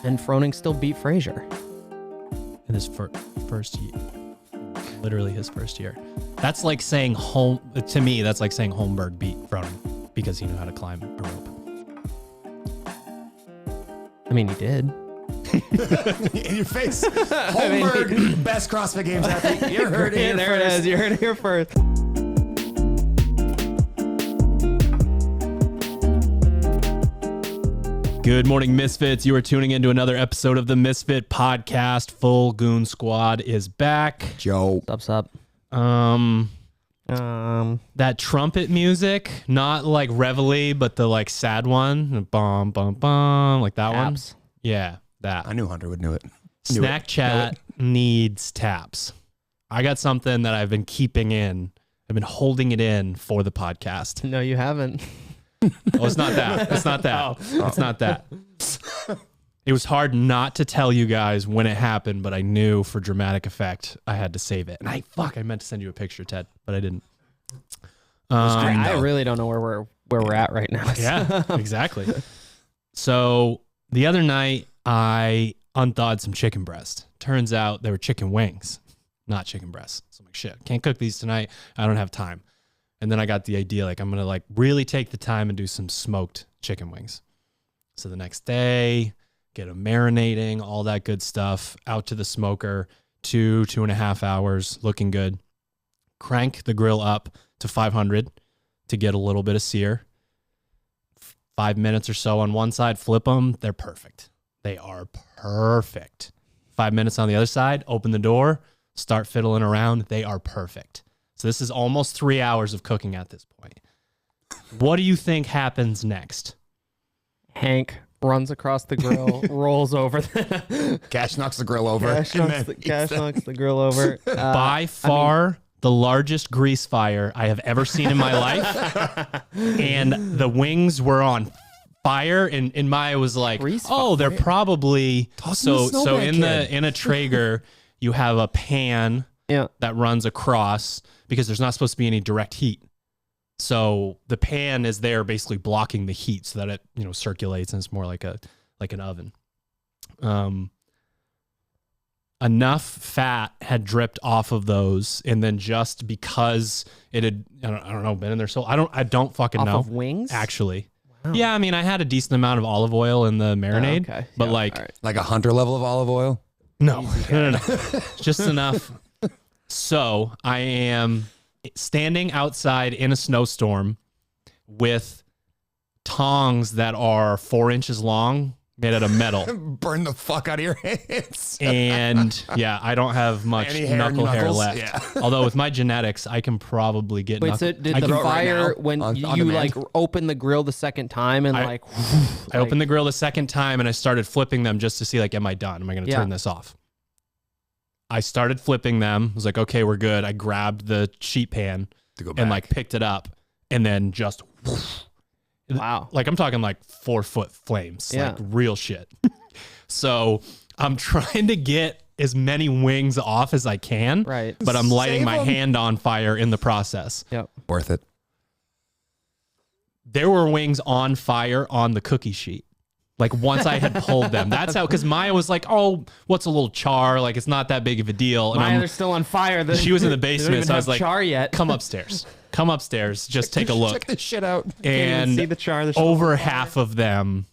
And Froning still beat Frazier. In his first year. Literally his first year. That's like saying to me, that's like saying Holmberg beat Froning because he knew how to climb a rope. I mean, he did. In your face. Holmberg, best CrossFit Games athlete. You heard it here There first. it is. You heard it here first. Good morning, Misfits. You are tuning into another episode of the Misfit Podcast. Full Goon Squad is back. Joe. Sup. That trumpet music, not like reveille, but the like sad one. Bum, bum, bum, like that Taps. one. Yeah, that. I knew Hunter would know it. Snack Chat needs taps. I got something that I've been keeping in. I've been holding it in for the podcast. No, you haven't. Oh, it's not that. It's not that. It's not that. It was hard not to tell you guys when it happened, but I knew for dramatic effect I had to save it. And I meant to send you a picture, Ted, but I didn't. I really don't know where we're at right now. Yeah, exactly. So the other night I unthawed some chicken breast. Turns out they were chicken wings, not chicken breasts. So I'm like, shit, can't cook these tonight. I don't have time. And then I got the idea, like I'm going to like really take the time and do some smoked chicken wings. So the next day, get them marinating, all that good stuff, out to the smoker, 2.5 hours, looking good. Crank the grill up to 500 to get a little bit of sear. 5 minutes or so on one side, flip them. They're perfect. They are perfect. 5 minutes on the other side, open the door, start fiddling around. They are perfect. So this is almost 3 hours of cooking at this point. What do you think happens next? Hank runs across the grill, rolls over. Cash knocks the grill over. Cash knocks the grill over. By far the largest grease fire I have ever seen in my life. And the wings were on fire, and Maya was like, they're probably so in a Traeger you have a pan that runs across because there's not supposed to be any direct heat. So the pan is there basically blocking the heat so that it, circulates and it's more like an oven. Enough fat had dripped off of those, and then just because it had, I don't know, been in there so I don't fucking know. Off of wings? Actually. Wow. Yeah, I mean, I had a decent amount of olive oil in the marinade, but like a Hunter level of olive oil? No. Just enough. So I am standing outside in a snowstorm with tongs that are 4 inches long, made out of metal. Burn the fuck out of your hands. And yeah, I don't have much knuckle hair left. Yeah. Although with my genetics, I can probably get Wait, so did the fire, when you like open the grill the second time and I opened the grill the second time and I started flipping them just to see, like, am I done? Am I going to turn this off? I started flipping them. I was like, okay, we're good. I grabbed the sheet pan and like picked it up and then just wow. Like I'm talking like 4 foot flames, like real shit. So I'm trying to get as many wings off as I can, right? But I'm lighting my hand on fire in the process. Yep. Worth it. There were wings on fire on the cookie sheet. Like once I had pulled them, that's how, because Maya was like, oh, what's a little char? Like it's not that big of a deal. And Maya, they're still on fire. She was in the basement. So I was like, char yet. Come upstairs, just take a look. Check this shit out. And see the char. Over half of them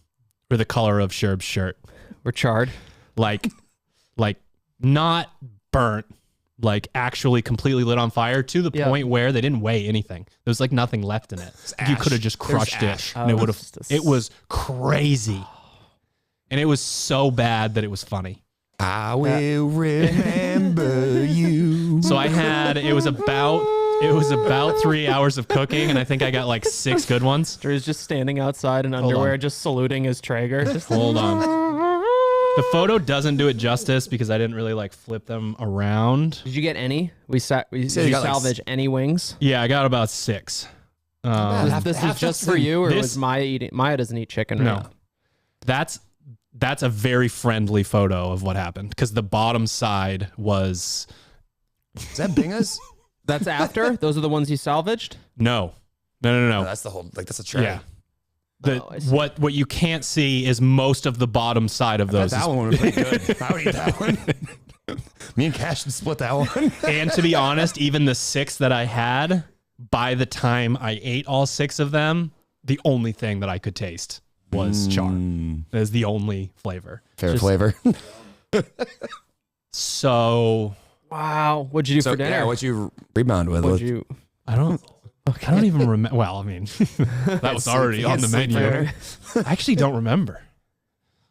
were the color of Sherb's shirt. We're charred. Like not burnt, like actually completely lit on fire to the point where they didn't weigh anything. There was like nothing left in it. You could have just crushed it. And it would have, it was crazy. And it was so bad that it was funny. I will remember you. So it was about 3 hours of cooking, and I think I got like 6 good ones. Drew's just standing outside in underwear, just saluting his Traeger. Just hold on. The photo doesn't do it justice because I didn't really like flip them around. Did you get any? Did you salvage any wings? Yeah, I got about 6. This is just for you, or was Maya eating? Maya doesn't eat chicken. No, that's a very friendly photo of what happened because the bottom side was. Is that Binga's? That's after? Those are the ones you salvaged? No. That's the whole, like, that's a tray. Yeah. What you can't see is most of the bottom side of those. That one would be pretty good. I would eat that one. Me and Cash should split that one. And to be honest, even the 6 that I had, by the time I ate all 6 of them, the only thing that I could taste was char. That is the only flavor. Favorite flavor. So, wow. What'd you do for dinner? Yeah, what'd you rebound with? I don't even remember. Well, I mean, that was already on the menu. I actually don't remember.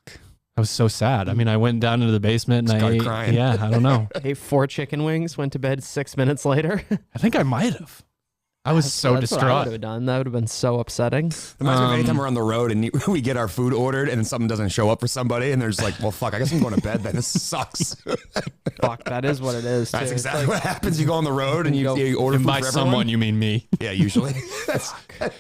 I was so sad. I mean, I went down into the basement and I ate. Crying. Yeah, I don't know. Ate 4 chicken wings, went to bed 6 minutes later. I think I might have. I was so distraught. What I would have done. That would have been so upsetting. Reminds me of anytime we're on the road and we get our food ordered and then something doesn't show up for somebody and there's like, well, fuck, I guess I'm going to bed then. This sucks. Fuck, that is what it is. That's exactly what happens. You go on the road and you order food by for someone, everyone. you mean me. Yeah, usually.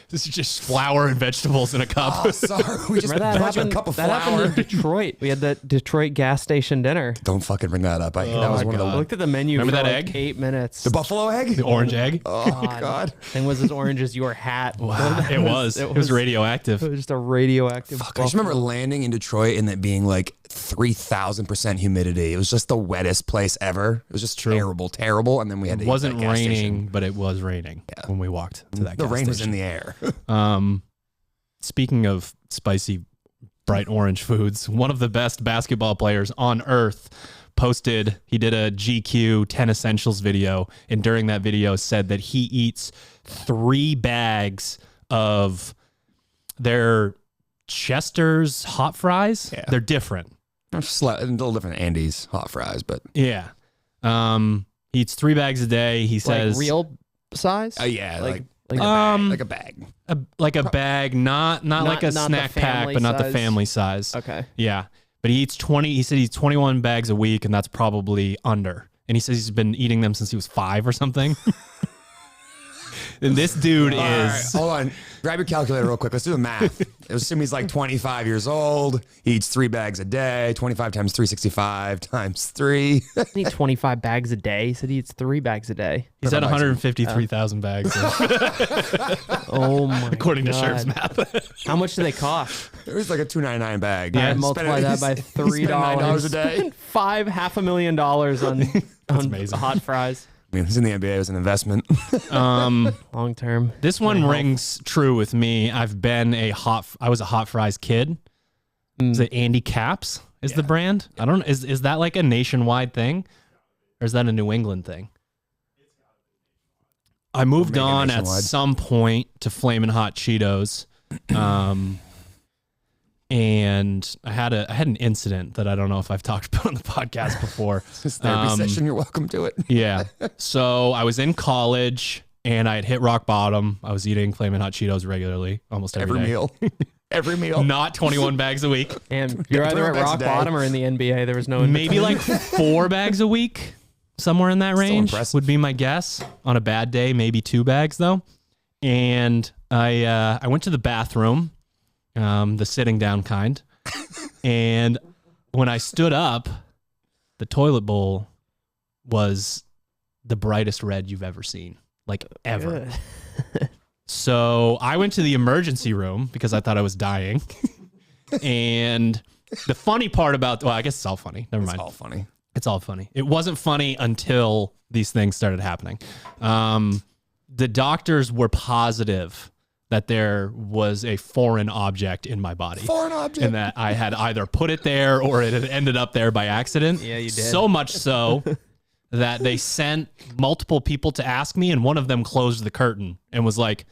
This is just flour and vegetables in a cup. Oh, sorry. We just brought you a cup of flour. That happened in Detroit. We had that Detroit gas station dinner. Don't fucking bring that up. That was one of the. I looked at the menu Remember for that like egg? 8 minutes. The buffalo egg? The orange egg? Oh, God. Thing was as orange as your hat. Wow. It was radioactive. It was just a radioactive. Fuck, I just remember landing in Detroit and it being like 3,000% humidity. It was just the wettest place ever. It was just terrible. And then we had to It wasn't eat that gas raining, station. but it was raining when we walked to that The gas rain was station. in the air. Speaking of spicy, bright orange foods, one of the best basketball players on earth he did a GQ 10 Essentials video, and during that video said that he eats 3 bags of their Chester's hot fries. Yeah. They're different. A little different than Andy's hot fries, but Yeah. He eats 3 bags a day. He says real size? yeah, like a bag. like a bag, not like a not snack the pack, but not the size. family size. Okay. Yeah. But he eats 20. He said he eats 21 bags a week, and that's probably under. And he says he's been eating them since he was 5 or something. And this dude is. Right, hold on. Grab your calculator real quick. Let's do the math. Assume he's like 25 years old. He eats 3 bags a day. 25 times 365 times 3. He eats 25 bags a day. He said he eats 3 bags a day. He's at 153,000 bags. Oh my According God. to Sherp's math. How much do they cost? It was like a $2.99 bag. Yeah, multiply that by $3. $9 a day. $500,000 on amazing. hot fries. I mean, it was in the NBA. It was an investment. Long term. This one rings true with me. I was a hot fries kid. Is it Andy Caps is the brand? I don't know. Is that like a nationwide thing? Or is that a New England thing? I moved on at some point to Flamin' Hot Cheetos. And I had an incident that I don't know if I've talked about on the podcast before. This therapy session, you're welcome to it. Yeah. So I was in college and I had hit rock bottom. I was eating Flamin' Hot Cheetos regularly, almost every day. meal. Every meal. Not 21 bags a week. And you're either at rock bottom or in the NBA. There was no in Maybe like 4 bags a week, somewhere in that range impressive. would be my guess. On a bad day, maybe 2 bags though. And I went to the bathroom. The sitting down kind. And when I stood up, the toilet bowl was the brightest red you've ever seen, like ever. So I went to the emergency room because I thought I was dying. And the funny part about, well, I guess it's all funny. Never mind. It's all funny. It's all funny. It wasn't funny until these things started happening. The doctors were positive that there was a foreign object in my body. Foreign object. And that I had either put it there or it had ended up there by accident. Yeah, you did. So much so that they sent multiple people to ask me, and one of them closed the curtain and was like,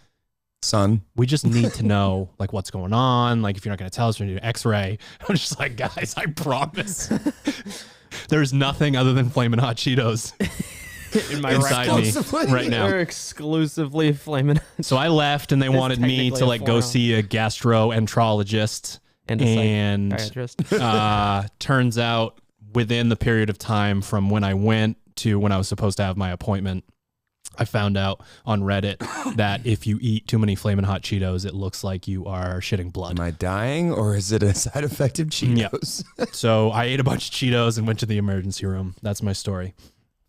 son, we just need to know like what's going on. Like if you're not going to tell us, we're going to do an x-ray. I'm just like, guys, I promise. There's nothing other than Flamin' Hot Cheetos in my inside me right now. They're exclusively Flamin' Hot. So I left and they wanted me to like go see a gastroenterologist. And Turns out within the period of time from when I went to when I was supposed to have my appointment, I found out on Reddit that if you eat too many Flamin' Hot Cheetos, it looks like you are shitting blood. am I dying or is it a side effect of Cheetos? Yep. So I ate a bunch of Cheetos and went to the emergency room. That's my story.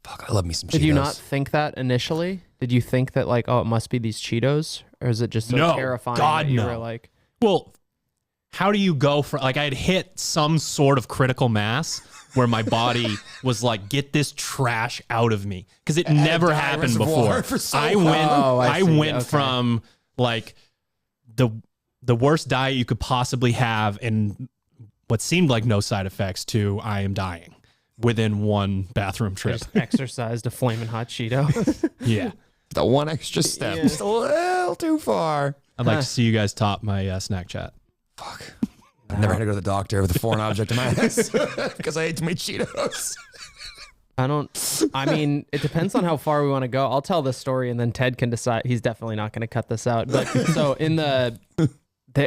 Fuck, I love me some Cheetos. Did you not think that initially? Did you think that like, oh, it must be these Cheetos? Or is it just so No, terrifying God, that you no. were like, Well, how do you go from like I had hit some sort of critical mass where my body was like, get this trash out of me, because it never happened before. I went from like the worst diet you could possibly have and what seemed like no side effects to I am dying within one bathroom trip. I just exercised a flaming hot Cheeto. Yeah. The one extra step. Yeah. Just a little too far. I'd like to see you guys top my snack chat. Fuck. I never had to go to the doctor with a foreign object in my ass because I ate too many Cheetos. I mean, it depends on how far we want to go. I'll tell this story and then Ted can decide. He's definitely not going to cut this out. But so in the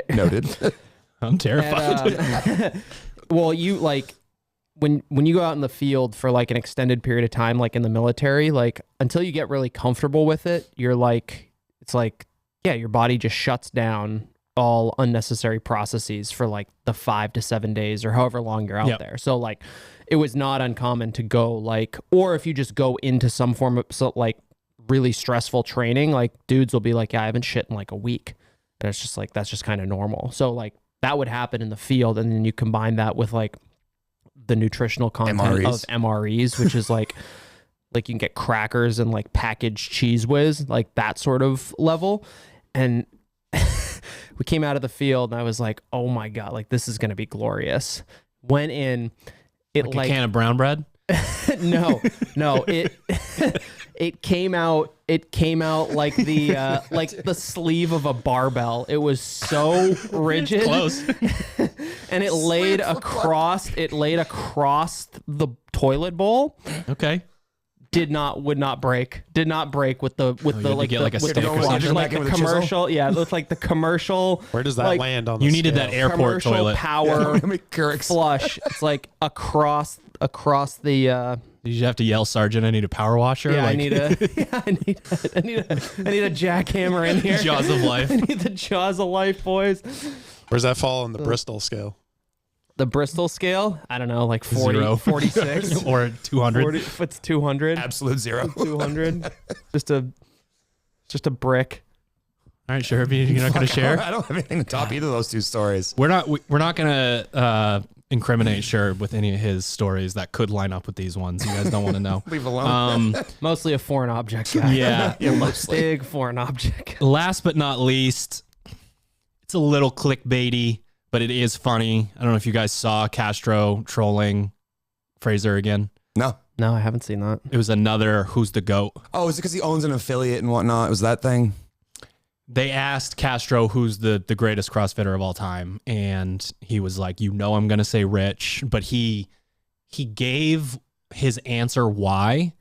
Noted. I'm terrified. Well, you like when you go out in the field for like an extended period of time, like in the military, like until you get really comfortable with it, you're like, it's like, yeah, your body just shuts down all unnecessary processes for like the 5 to 7 days or however long you're out there. So like it was not uncommon to go like, or if you just go into some form of like really stressful training, like dudes will be like, yeah, I haven't shit in like a week. And it's just like, that's just kind of normal. So like that would happen in the field. And then you combine that with like the nutritional content of MREs, which is like you can get crackers and like packaged Cheese Whiz, like that sort of level. And we came out of the field and I was like, oh my God, like this is going to be glorious. Went in, it like a can of brown bread? No, it came out like the sleeve of a barbell. It was so rigid. Close. And it laid across the toilet bowl. Okay. Would not break with the commercial. Yeah, it looked like the commercial. Where does that like, land on the You needed scale? that airport toilet. Power flush. It's like across the Did you have to yell, Sergeant, I need a power washer? yeah, like, I need a jackhammer in here. Jaws of life. I need the jaws of life, boys. Where's that fall on the Bristol scale? The Bristol scale, I don't know, like 40, 0. 46 or 200. If it's 200, Absolute zero. 200, just a brick. All right, sure. You're not going to share? I don't have anything to top either of those two stories. We're not going to incriminate Sher with any of his stories that could line up with these ones. You guys don't want to know. Leave alone. Mostly a foreign object guy. Yeah. Mostly. Big foreign object. Last but not least, it's a little clickbaity, but it is funny. I don't know if you guys saw Castro trolling Fraser again. No, I haven't seen that. It was another who's the GOAT. Oh, is it because he owns an affiliate and whatnot? It was that thing? They asked Castro who's the greatest CrossFitter of all time, and he was like, I'm going to say Rich, but he gave his answer why,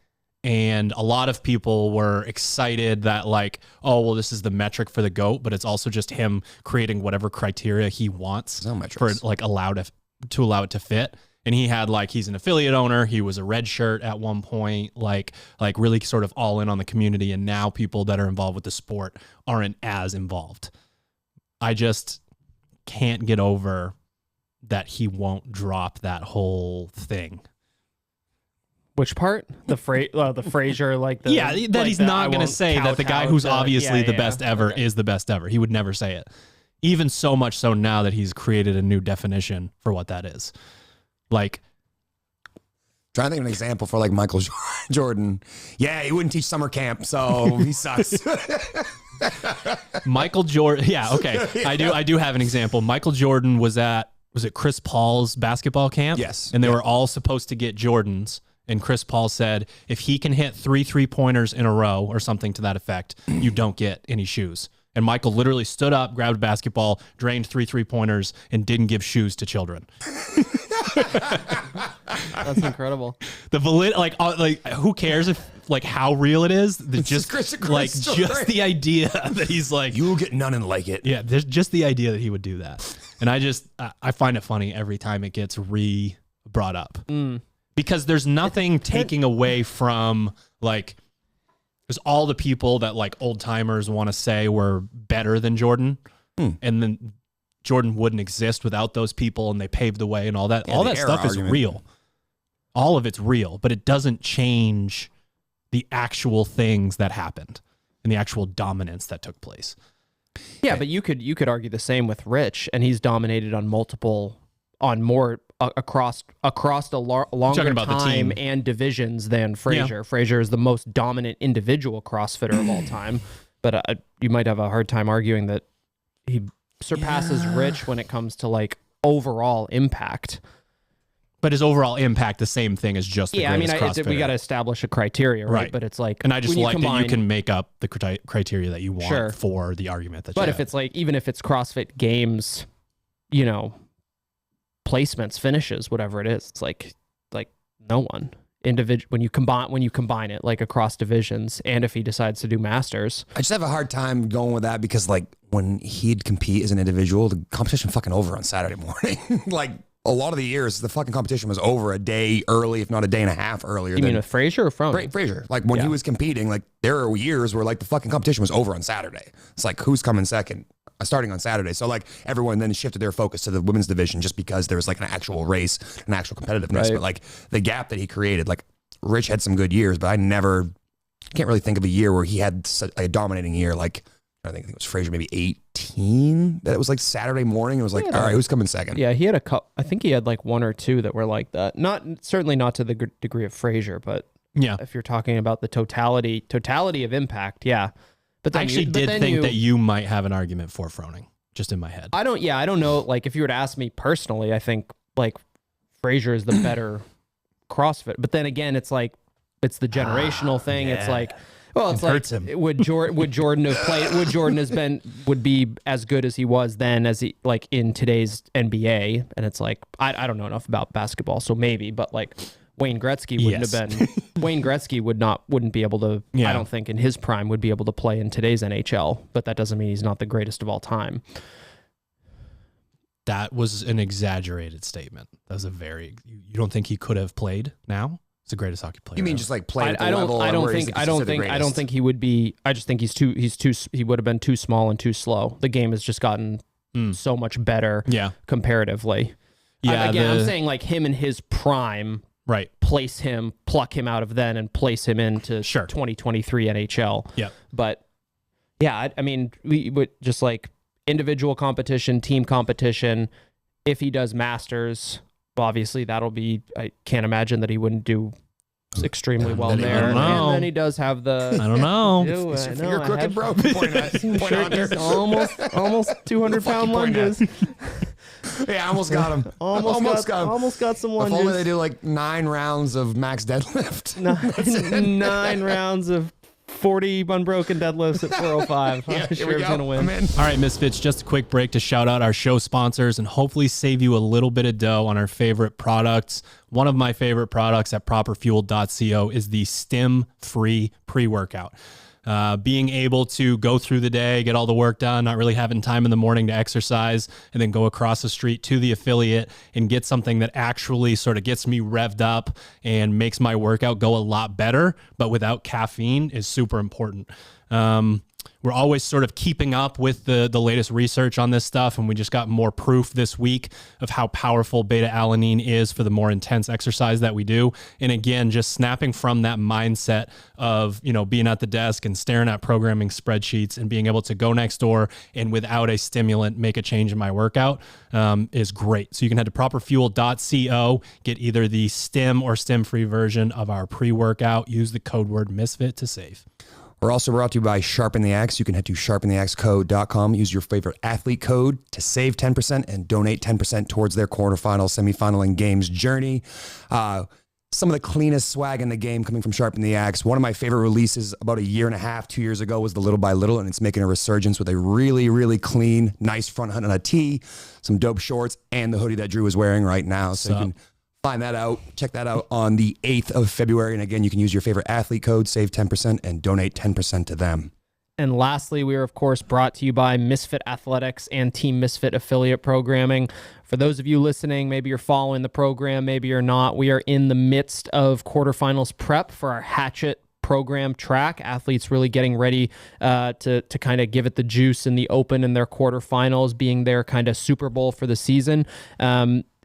and a lot of people were excited that like, oh, well, this is the metric for the GOAT, but it's also just him creating whatever criteria he wants for like to allow it to fit. And he had like, he's an affiliate owner. He was a red shirt at one point, like really sort of all in on the community. And now people that are involved with the sport aren't as involved. I just can't get over that he won't drop that whole thing. Which part? The Fraser, like the that like he's not going to say that the guy who's obviously the best ever is the best ever. He would never say it. Even so much so now that he's created a new definition for what that is. Like, trying to think of an example for like Michael Jordan. Yeah, he wouldn't teach summer camp, so he sucks. Michael Jordan. Yeah, okay. I do have an example. Michael Jordan was it Chris Paul's basketball camp? Yes. And they were all supposed to get Jordans. And Chris Paul said, if he can hit 3 3-pointers in a row or something to that effect, you don't get any shoes. And Michael literally stood up, grabbed a basketball, drained 3 3-pointers, and didn't give shoes to children. That's incredible. Who cares if like how real it is? Just the idea that he's like, you'll get none and like it. Yeah, there's just the idea that he would do that, and I find it funny every time it gets brought up because there's nothing taking away from like. There's all the people that like old timers want to say were better than Jordan, and then Jordan wouldn't exist without those people, and they paved the way and all that. Yeah, all that stuff is real. All of it's real, but it doesn't change the actual things that happened and the actual dominance that took place. Yeah, but you could argue the same with Rich, and he's dominated on more across a longer about the time team. and divisions than Frazier. Frazier is the most dominant individual CrossFitter of all time, but you might have a hard time arguing that he surpasses Rich when it comes to like overall impact. But his overall impact, the same thing as just the greatest CrossFitter. We got to establish a criteria, right? But it's like, and I just like that you can make up the criteria that you want for the argument that. But if it's like, even if it's CrossFit Games, placements, finishes, whatever it is, it's like no one individual when you combine it like across divisions, and if he decides to do masters. I just have a hard time going with that because like when he'd compete as an individual, the competition fucking over on Saturday morning. Like a lot of the years, the fucking competition was over a day early, if not a day and a half earlier. You mean with Frazier or Froning? Frazier. Like when he was competing, like there were years where like the fucking competition was over on Saturday. It's like who's coming second? Starting on Saturday. So like everyone then shifted their focus to the women's division just because there was like an actual race, an actual competitiveness. Right. But like the gap that he created, like Rich had some good years, but I can't really think of a year where he had such a dominating year. Like I think it was Frazier, maybe 18, that it was like Saturday morning. It was like, all right, who's coming second? Yeah, he had a couple. I think he had like one or two that were like that. Certainly not to the degree of Frazier, but yeah, if you're talking about the totality of impact, yeah. But I actually did think that you might have an argument for Froning, just in my head. I don't know. Like if you were to ask me personally, I think like Frazier is the better CrossFit. But then again, it's like it's the generational thing. Yeah. It's like, well, it's like would Jordan have played? Would Jordan would be as good as he was then as he like in today's NBA? And it's like I don't know enough about basketball, so maybe, but like Wayne Gretzky wouldn't have been. Wayne Gretzky wouldn't be able to. Yeah. I don't think in his prime would be able to play in today's NHL. But that doesn't mean he's not the greatest of all time. That was an exaggerated statement. That was you don't think he could have played now? It's the greatest hockey player. You mean just like play at the level? I don't think he would be. I just think he would have been too small and too slow. The game has just gotten so much better. Yeah. Comparatively. Yeah. I'm saying like him in his prime. Right. Pluck him out of then and place him into 2023 NHL. Yeah. But yeah, I mean, we would just like individual competition, team competition. If he does masters, well, obviously that'll be, I can't imagine that he wouldn't do extremely well there. And then he does have the, I don't know. You're crooked, bro. Point almost 200-pound lunges. Yeah, I almost got him. Almost got some lunges. If only they do like 9 rounds of max deadlift. 9 rounds of 40 unbroken deadlifts at 405. I'm sure he's going to win. All right, Misfits, just a quick break to shout out our show sponsors and hopefully save you a little bit of dough on our favorite products. One of my favorite products at properfuel.co is the stim-free pre-workout. Being able to go through the day, get all the work done, not really having time in the morning to exercise, and then go across the street to the affiliate and get something that actually sort of gets me revved up and makes my workout go a lot better, but without caffeine is super important. We're always sort of keeping up with the latest research on this stuff, and we just got more proof this week of how powerful beta-alanine is for the more intense exercise that we do. And again, just snapping from that mindset of, being at the desk and staring at programming spreadsheets and being able to go next door and without a stimulant make a change in my workout is great. So you can head to properfuel.co, get either the stim or stim-free version of our pre-workout. Use the code word MISFIT to save. We're also brought to you by Sharpen the Axe. You can head to sharpentheaxecode.com. Use your favorite athlete code to save 10% and donate 10% towards their quarterfinal, semifinal, and games journey. Some of the cleanest swag in the game coming from Sharpen the Axe. One of my favorite releases about 1.5 years, 2 years ago was the Little by Little, and it's making a resurgence with a really, really clean, nice front hood on a tee, some dope shorts, and the hoodie that Drew is wearing right now. So you can find that out. Check that out on the 8th of February. And again, you can use your favorite athlete code, save 10%, and donate 10% to them. And lastly, we are, of course, brought to you by Misfit Athletics and Team Misfit affiliate programming. For those of you listening, maybe you're following the program, maybe you're not. We are in the midst of quarterfinals prep for our Hatchet program track. Athletes really getting ready to kind of give it the juice in the open in their quarterfinals, being their kind of Super Bowl for the season.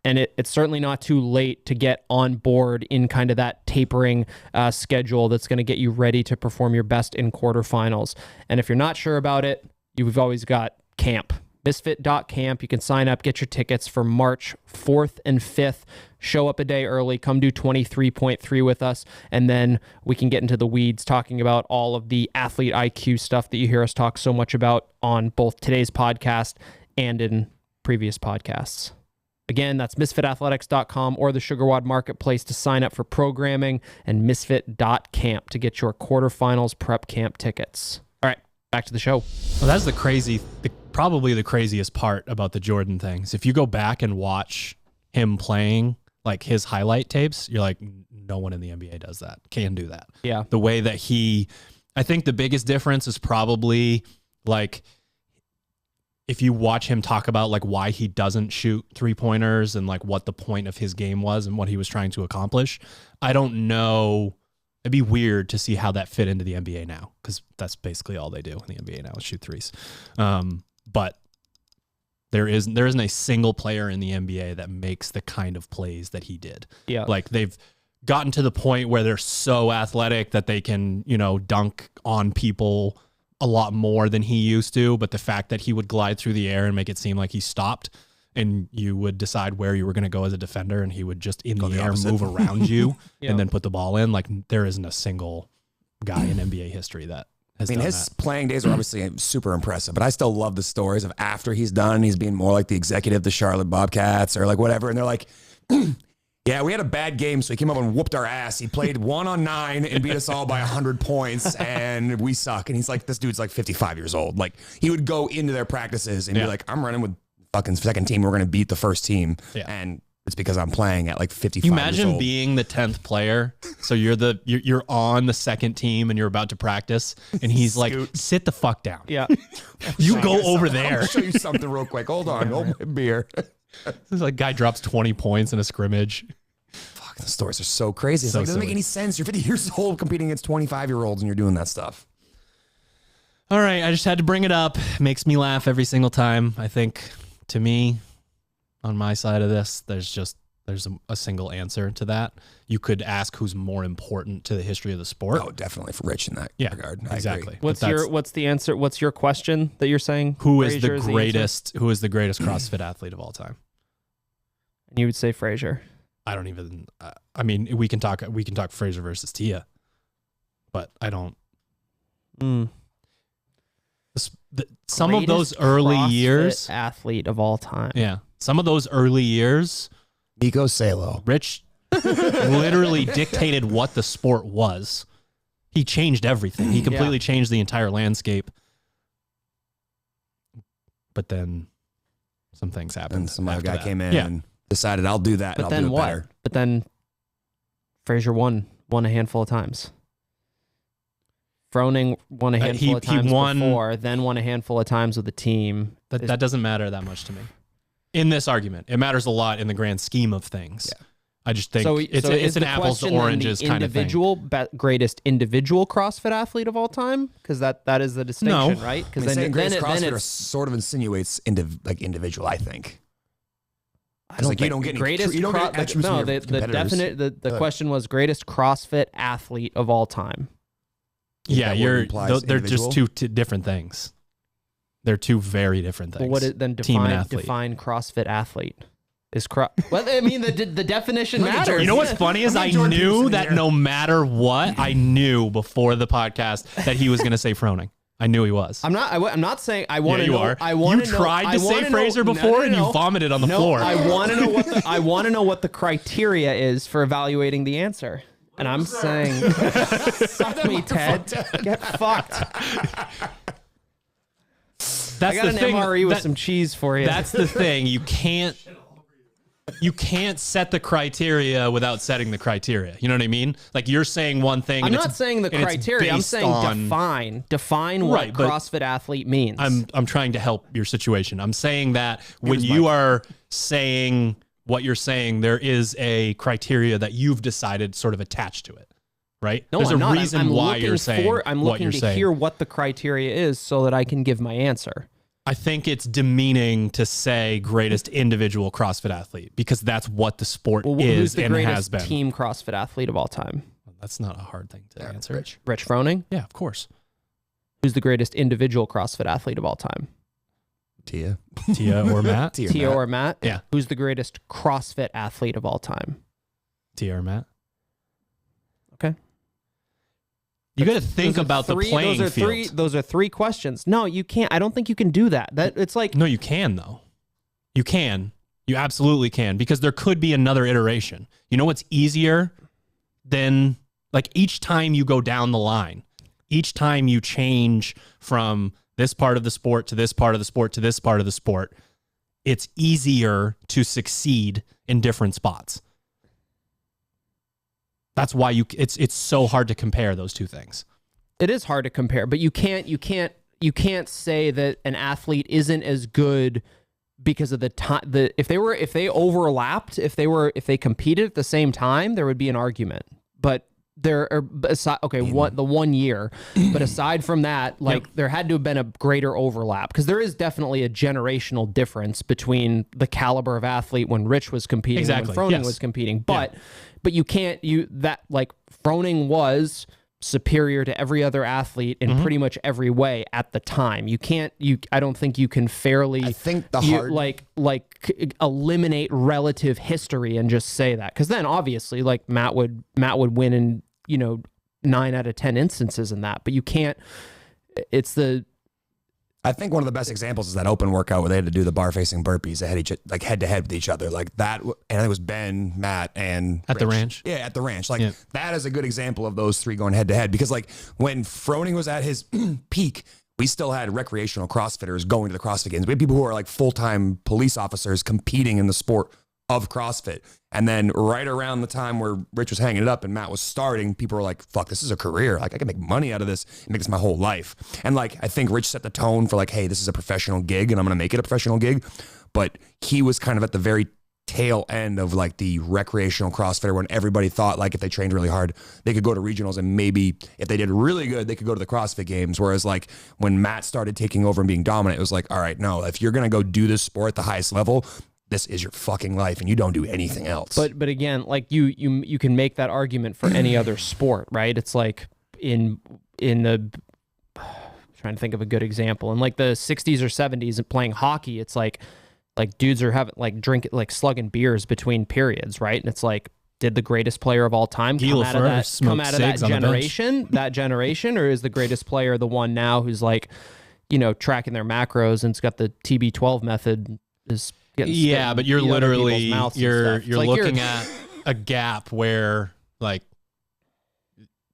And it's certainly not too late to get on board in kind of that tapering schedule that's going to get you ready to perform your best in quarterfinals. And if you're not sure about it, you've always got camp. Misfit.camp. You can sign up, get your tickets for March 4th and 5th. Show up a day early, come do 23.3 with us, and then we can get into the weeds talking about all of the athlete IQ stuff that you hear us talk so much about on both today's podcast and in previous podcasts. Again, that's misfitathletics.com or the SugarWOD Marketplace to sign up for programming, and misfit.camp to get your quarterfinals prep camp tickets. All right, back to the show. Well, that's probably the craziest part about the Jordan things. If you go back and watch him playing, like his highlight tapes, you're like, no one in the NBA does that, can do that. Yeah. The way that I think the biggest difference is probably like, if you watch him talk about like why he doesn't shoot 3-pointers and like what the point of his game was and what he was trying to accomplish, I don't know. It'd be weird to see how that fit into the NBA now, because that's basically all they do in the NBA now is shoot threes. But there isn't a single player in the NBA that makes the kind of plays that he did. Yeah. Like they've gotten to the point where they're so athletic that they can, dunk on people a lot more than he used to. But the fact that he would glide through the air and make it seem like he stopped, and you would decide where you were going to go as a defender, and he would just in the air move around you and then put the ball in. Like there isn't a single guy in NBA history that has done his that. playing days are obviously super impressive, but I still love the stories of after he's done, he's being more like the executive, the Charlotte Bobcats or like whatever. And they're like, yeah, we had a bad game, so he came up and whooped our ass. He played 1 on 9 and beat us all by 100 points, and we suck. And he's like, this dude's like 55 years old. Like he would go into their practices and be like, I'm running with fucking second team. We're going to beat the first team. Yeah. And it's because I'm playing at like 55 you years imagine old. being the 10th player? So you're on the second team and you're about to practice, and he's like, sit the fuck down. Yeah. You go over there. I'll show you something real quick. Hold on. Hold my beer. This like guy drops 20 points in a scrimmage. Fuck, the stories are so crazy. It's So like, it doesn't silly. make any sense. You're 50 years old competing against 25-year-olds and you're doing that stuff. All right, I just had to bring it up. Makes me laugh every single time. I think, to me, on my side of this, there's a single answer to that. You could ask who's more important to the history of the sport. Oh, definitely for Rich in that regard. I exactly. agree. What's the answer? What's your question that you're saying? Who is the Frazier greatest CrossFit athlete of all time? And you would say Frazier. I don't even. I mean, we can talk Frazier versus Tia, but I don't. Some of those early CrossFit years, athlete of all time. yeah. Some of those early years, Nico Salo. Rich literally dictated what the sport was. He changed everything. He completely changed the entire landscape. But then some things happened. And some other after guy that. came in and decided I'll do that. But and then I'll do what? it better. But then Frazier won a handful of times. Froning won a handful of times before, then won a handful of times with the team. That doesn't matter that much to me. In this argument, it matters a lot in the grand scheme of things. Yeah. I just think it's an apples to oranges kind of thing. Greatest individual CrossFit athlete of all time? Because that is the distinction, right? Because saying greatest CrossFitter it's sort of insinuates individual, I think. I don't like think you don't get greatest. The question was greatest CrossFit athlete of all time. Yeah, they're just two different things. They're two very different things. Well, define CrossFit athlete? Well, I mean, the definition matters. You know what's funny is I knew that no matter what, I knew before the podcast that he was going to say Froning. I knew he was. I'm not saying I want to know. You are. You tried to say Frazier before and you vomited on the floor. I want to know what the criteria is for evaluating the answer. And I'm saying, suck me, Ted. Get fucked. I got an MRE with some cheese for you. That's the thing. You can't set the criteria without setting the criteria. You know what I mean? Like you're saying one thing. I'm not saying the criteria. I'm saying define what CrossFit athlete means. I'm trying to help your situation. I'm saying that when you are saying what you're saying, there is a criteria that you've decided sort of attached to it, right? No, There's I'm a not. reason why you're saying what you're saying. I'm looking to hear what the criteria is so that I can give my answer. I think it's demeaning to say greatest individual CrossFit athlete because that's what the sport is and has been. Team CrossFit athlete of all time. That's not a hard thing to answer. Rich Froning? Yeah, of course. Who's the greatest individual CrossFit athlete of all time? Tia. Tia or Matt? Tia or Matt? Yeah. Who's the greatest CrossFit athlete of all time? Tia or Matt? Okay. You got to think about the playing field. Those are three questions. No, you can't. I don't think you can do that. It's like... No, you can, though. You can. You absolutely can, because there could be another iteration. You know what's easier than, like, each time you go down the line, each time you change from this part of the sport to this part of the sport to this part of the sport, it's easier to succeed in different spots. That's why it's so hard to compare those two things. It is hard to compare, but you can't say that an athlete isn't as good because of the time. If they overlapped, if they competed at the same time, there would be an argument. But there are the 1 year, but aside from that, like there had to have been a greater overlap, because there is definitely a generational difference between the caliber of athlete when Rich was competing and when Froning was competing. But you can't Froning was superior to every other athlete in pretty much every way at the time. I don't think you can fairly, I think eliminate relative history and just say that, because then obviously like Matt would win in 9 out of 10 instances in that, but you can't. I think one of the best examples is that open workout where they had to do the bar facing burpees. They had head to head with each other, like that. And it was Ben, Matt, and at the ranch. Yeah, at the ranch. That is a good example of those three going head to head, because like when Froning was at his peak, we still had recreational CrossFitters going to the CrossFit games. We had people who are like full-time police officers competing in the sport of CrossFit. And then right around the time where Rich was hanging it up and Matt was starting, people were like, fuck, this is a career. Like I can make money out of this and make this my whole life. And like, I think Rich set the tone for like, hey, this is a professional gig and I'm going to make it a professional gig. But he was kind of at the very tail end of like the recreational CrossFitter, when everybody thought like if they trained really hard, they could go to regionals, and maybe if they did really good, they could go to the CrossFit games. Whereas like when Matt started taking over and being dominant, it was like, all right, no, if you're going to go do this sport at the highest level, this is your fucking life and you don't do anything else. But again, like you can make that argument for any other sport, right? It's like in the trying to think of a good example. In like the 60s or 70s and playing hockey, it's like dudes are having slugging beers between periods, right? And it's like, did the greatest player of all time come out of that generation, or is the greatest player the one now who's like, tracking their macros and's got the TB12 method is but you're literally you're looking at a gap where like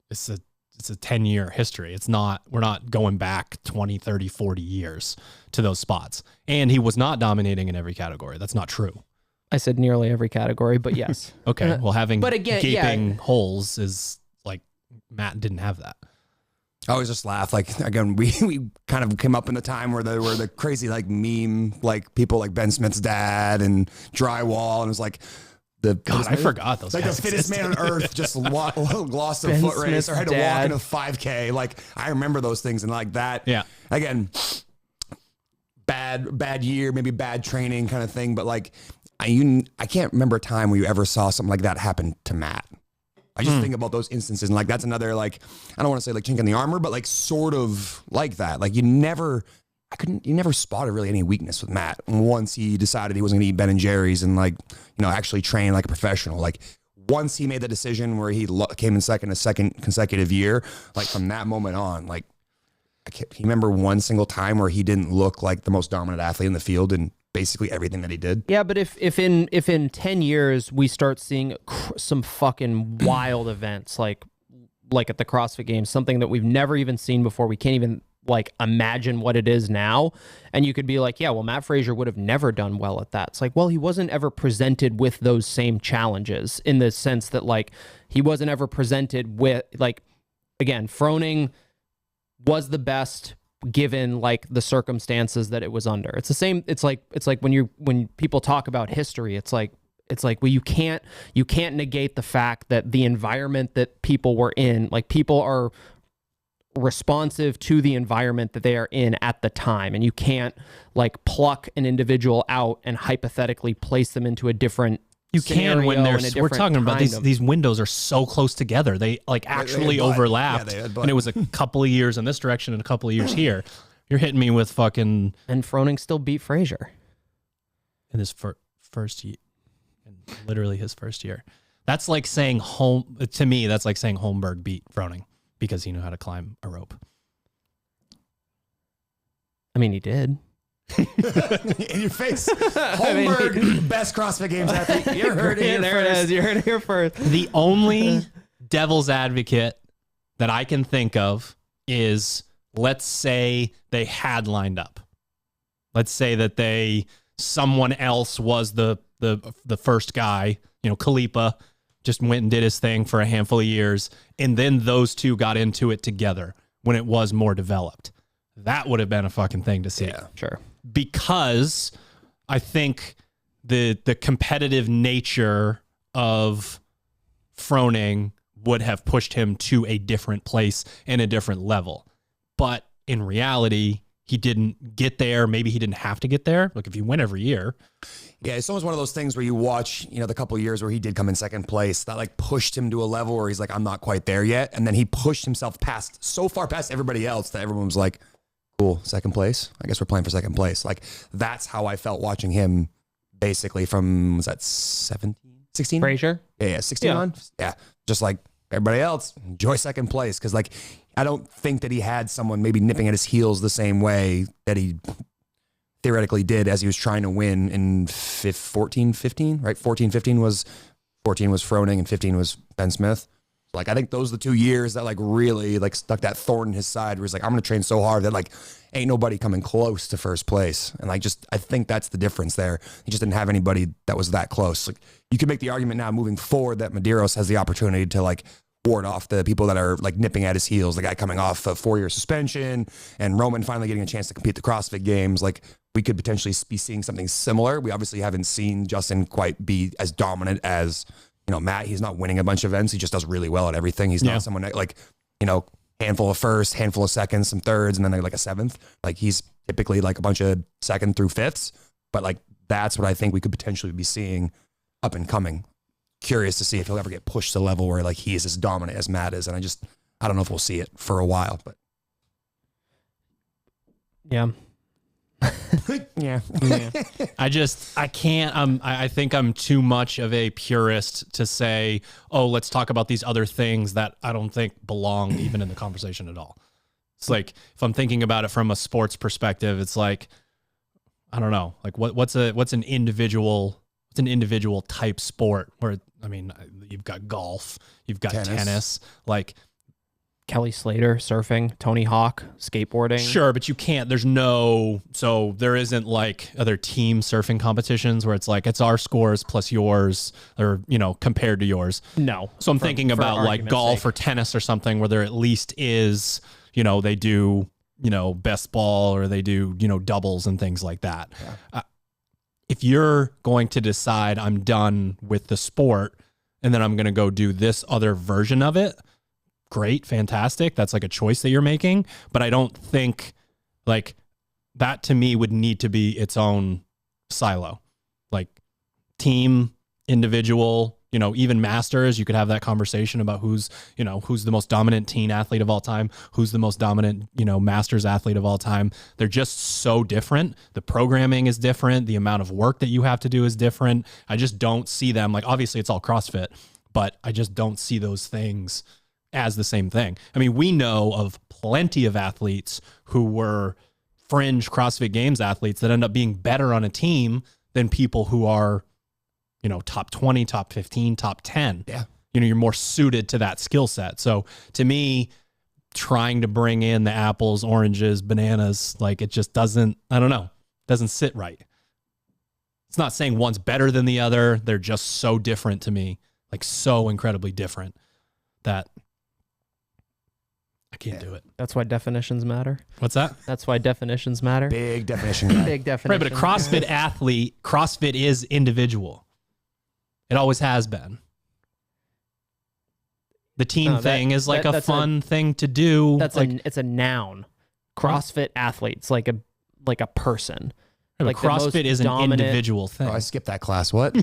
it's a 10-year history. We're not going back 20, 30, 40 years to those spots. And he was not dominating in every category. That's not true. I said nearly every category, but yes. Okay. Well, having gaping holes is like Matt didn't have that. I always just laugh. Like, again, we kind of came up in the time where there were the crazy, like, meme, like, people like Ben Smith's dad and Drywall. And it was like, I forgot those like guys the fittest man on earth just lost a foot race or had to walk in a 5K. Like, I remember those things. And like that, again, bad year, maybe bad training kind of thing. But like, I can't remember a time where you ever saw something like that happen to Matt. I just think about those instances, and like that's another, like, I don't want to say like chink in the armor, but like sort of like that. Like you never spotted really any weakness with Matt once he decided he wasn't going to eat Ben and Jerry's and like, actually train like a professional. Like once he made the decision where he came in second a second consecutive year, like from that moment on, like can you remember one single time where he didn't look like the most dominant athlete in the field and basically everything that he did? Yeah, but if in 10 years we start seeing some fucking wild events like at the CrossFit Games, something that we've never even seen before, we can't even like imagine what it is now, and you could be like, yeah, well, Matt Fraser would have never done well at that. It's like, well, he wasn't ever presented with those same challenges, in the sense that like he wasn't ever presented with, like, again, Froning was the best given like the circumstances that it was under. It's the same. It's like when people talk about history, it's like, well, you can't negate the fact that the environment that people were in, like people are responsive to the environment that they are in at the time. And you can't like pluck an individual out and hypothetically place them into a different You can when scenario there's and a we're different talking about kind of- these windows are so close together. They like actually butt. overlapped. Yeah, they had butt. And it was a couple of years in this direction and a couple of years here. You're hitting me with fucking And Froning still beat Frazier. in his first year. And literally his first year. That's like saying to me, that's like saying Holmberg beat Froning because he knew how to climb a rope. I mean, he did. In your face. Holmberg, best CrossFit Games athlete. You heard it here There first. it is. You heard it here first. The only devil's advocate that I can think of is, let's say they had lined up. Let's say that someone else was the first guy, Kalipa just went and did his thing for a handful of years. And then those two got into it together when it was more developed. That would have been a fucking thing to see. Yeah. Sure. Because I think the competitive nature of Froning would have pushed him to a different place and a different level. But in reality, he didn't get there. Maybe he didn't have to get there. Look, if you win every year. Yeah, it's almost one of those things where you watch, the couple of years where he did come in second place, that like pushed him to a level where he's like, I'm not quite there yet. And then he pushed himself so far past everybody else that everyone was like, cool, second place. I guess we're playing for second place. Like, that's how I felt watching him basically from, was that 17, 16? Frazier? Yeah, 16 Yeah. on. Yeah, just like everybody else, enjoy second place. Because, like, I don't think that he had someone maybe nipping at his heels the same way that he theoretically did as he was trying to win in 14, 15, right? 14 was Froning and 15 was Ben Smith. Like, I think those are the 2 years that like really like stuck that thorn in his side where he's like, I'm going to train so hard that like ain't nobody coming close to first place. And like, I think that's the difference there. He just didn't have anybody that was that close. Like, you could make the argument now moving forward that Medeiros has the opportunity to like ward off the people that are like nipping at his heels, the guy coming off a 4-year suspension and Roman finally getting a chance to compete the CrossFit Games. Like, we could potentially be seeing something similar. We obviously haven't seen Justin quite be as dominant as, Matt. He's not winning a bunch of events. He just does really well at everything. He's not someone that like, handful of first, handful of seconds, some thirds, and then like a seventh. Like, he's typically like a bunch of second through fifths. But like, that's what I think we could potentially be seeing up and coming. Curious to see if he'll ever get pushed to the level where like he is as dominant as Matt is. And I don't know if we'll see it for a while, but Yeah. yeah. I can't, I think I'm too much of a purist to say, oh, let's talk about these other things that I don't think belong even in the conversation at all. It's like, if I'm thinking about it from a sports perspective, it's like, I don't know, like what's an individual type sport where, I mean, you've got golf, you've got tennis, like Kelly Slater, surfing, Tony Hawk, skateboarding. Sure, but you can't, there isn't like other team surfing competitions where it's like, it's our scores plus yours or, compared to yours. No. So I'm thinking about like golf or tennis or something where there at least is, they do, best ball or they do, doubles and things like that. Yeah. If you're going to decide I'm done with the sport and then I'm going to go do this other version of it, great, fantastic. That's like a choice that you're making. But I don't think like that to me would need to be its own silo. Like team, individual, even masters, you could have that conversation about who's the most dominant teen athlete of all time, who's the most dominant, masters athlete of all time. They're just so different. The programming is different. The amount of work that you have to do is different. I just don't see them like, obviously it's all CrossFit, but I just don't see those things as the same thing. I mean, we know of plenty of athletes who were fringe CrossFit Games athletes that end up being better on a team than people who are, top 20, top 15, top 10. Yeah. You're more suited to that skill set. So to me, trying to bring in the apples, oranges, bananas, like it just doesn't sit right. It's not saying one's better than the other. They're just so different to me, like so incredibly different that I can't do it. That's why definitions matter. What's that? That's why definitions matter. Big definition guy. Big definition. Right, but a CrossFit athlete, CrossFit is individual. It always has been. The team thing is like a fun thing to do. It's a noun. CrossFit athletes, like a person. Yeah, like but the most CrossFit is an dominant- individual thing. Oh, I skipped that class. What?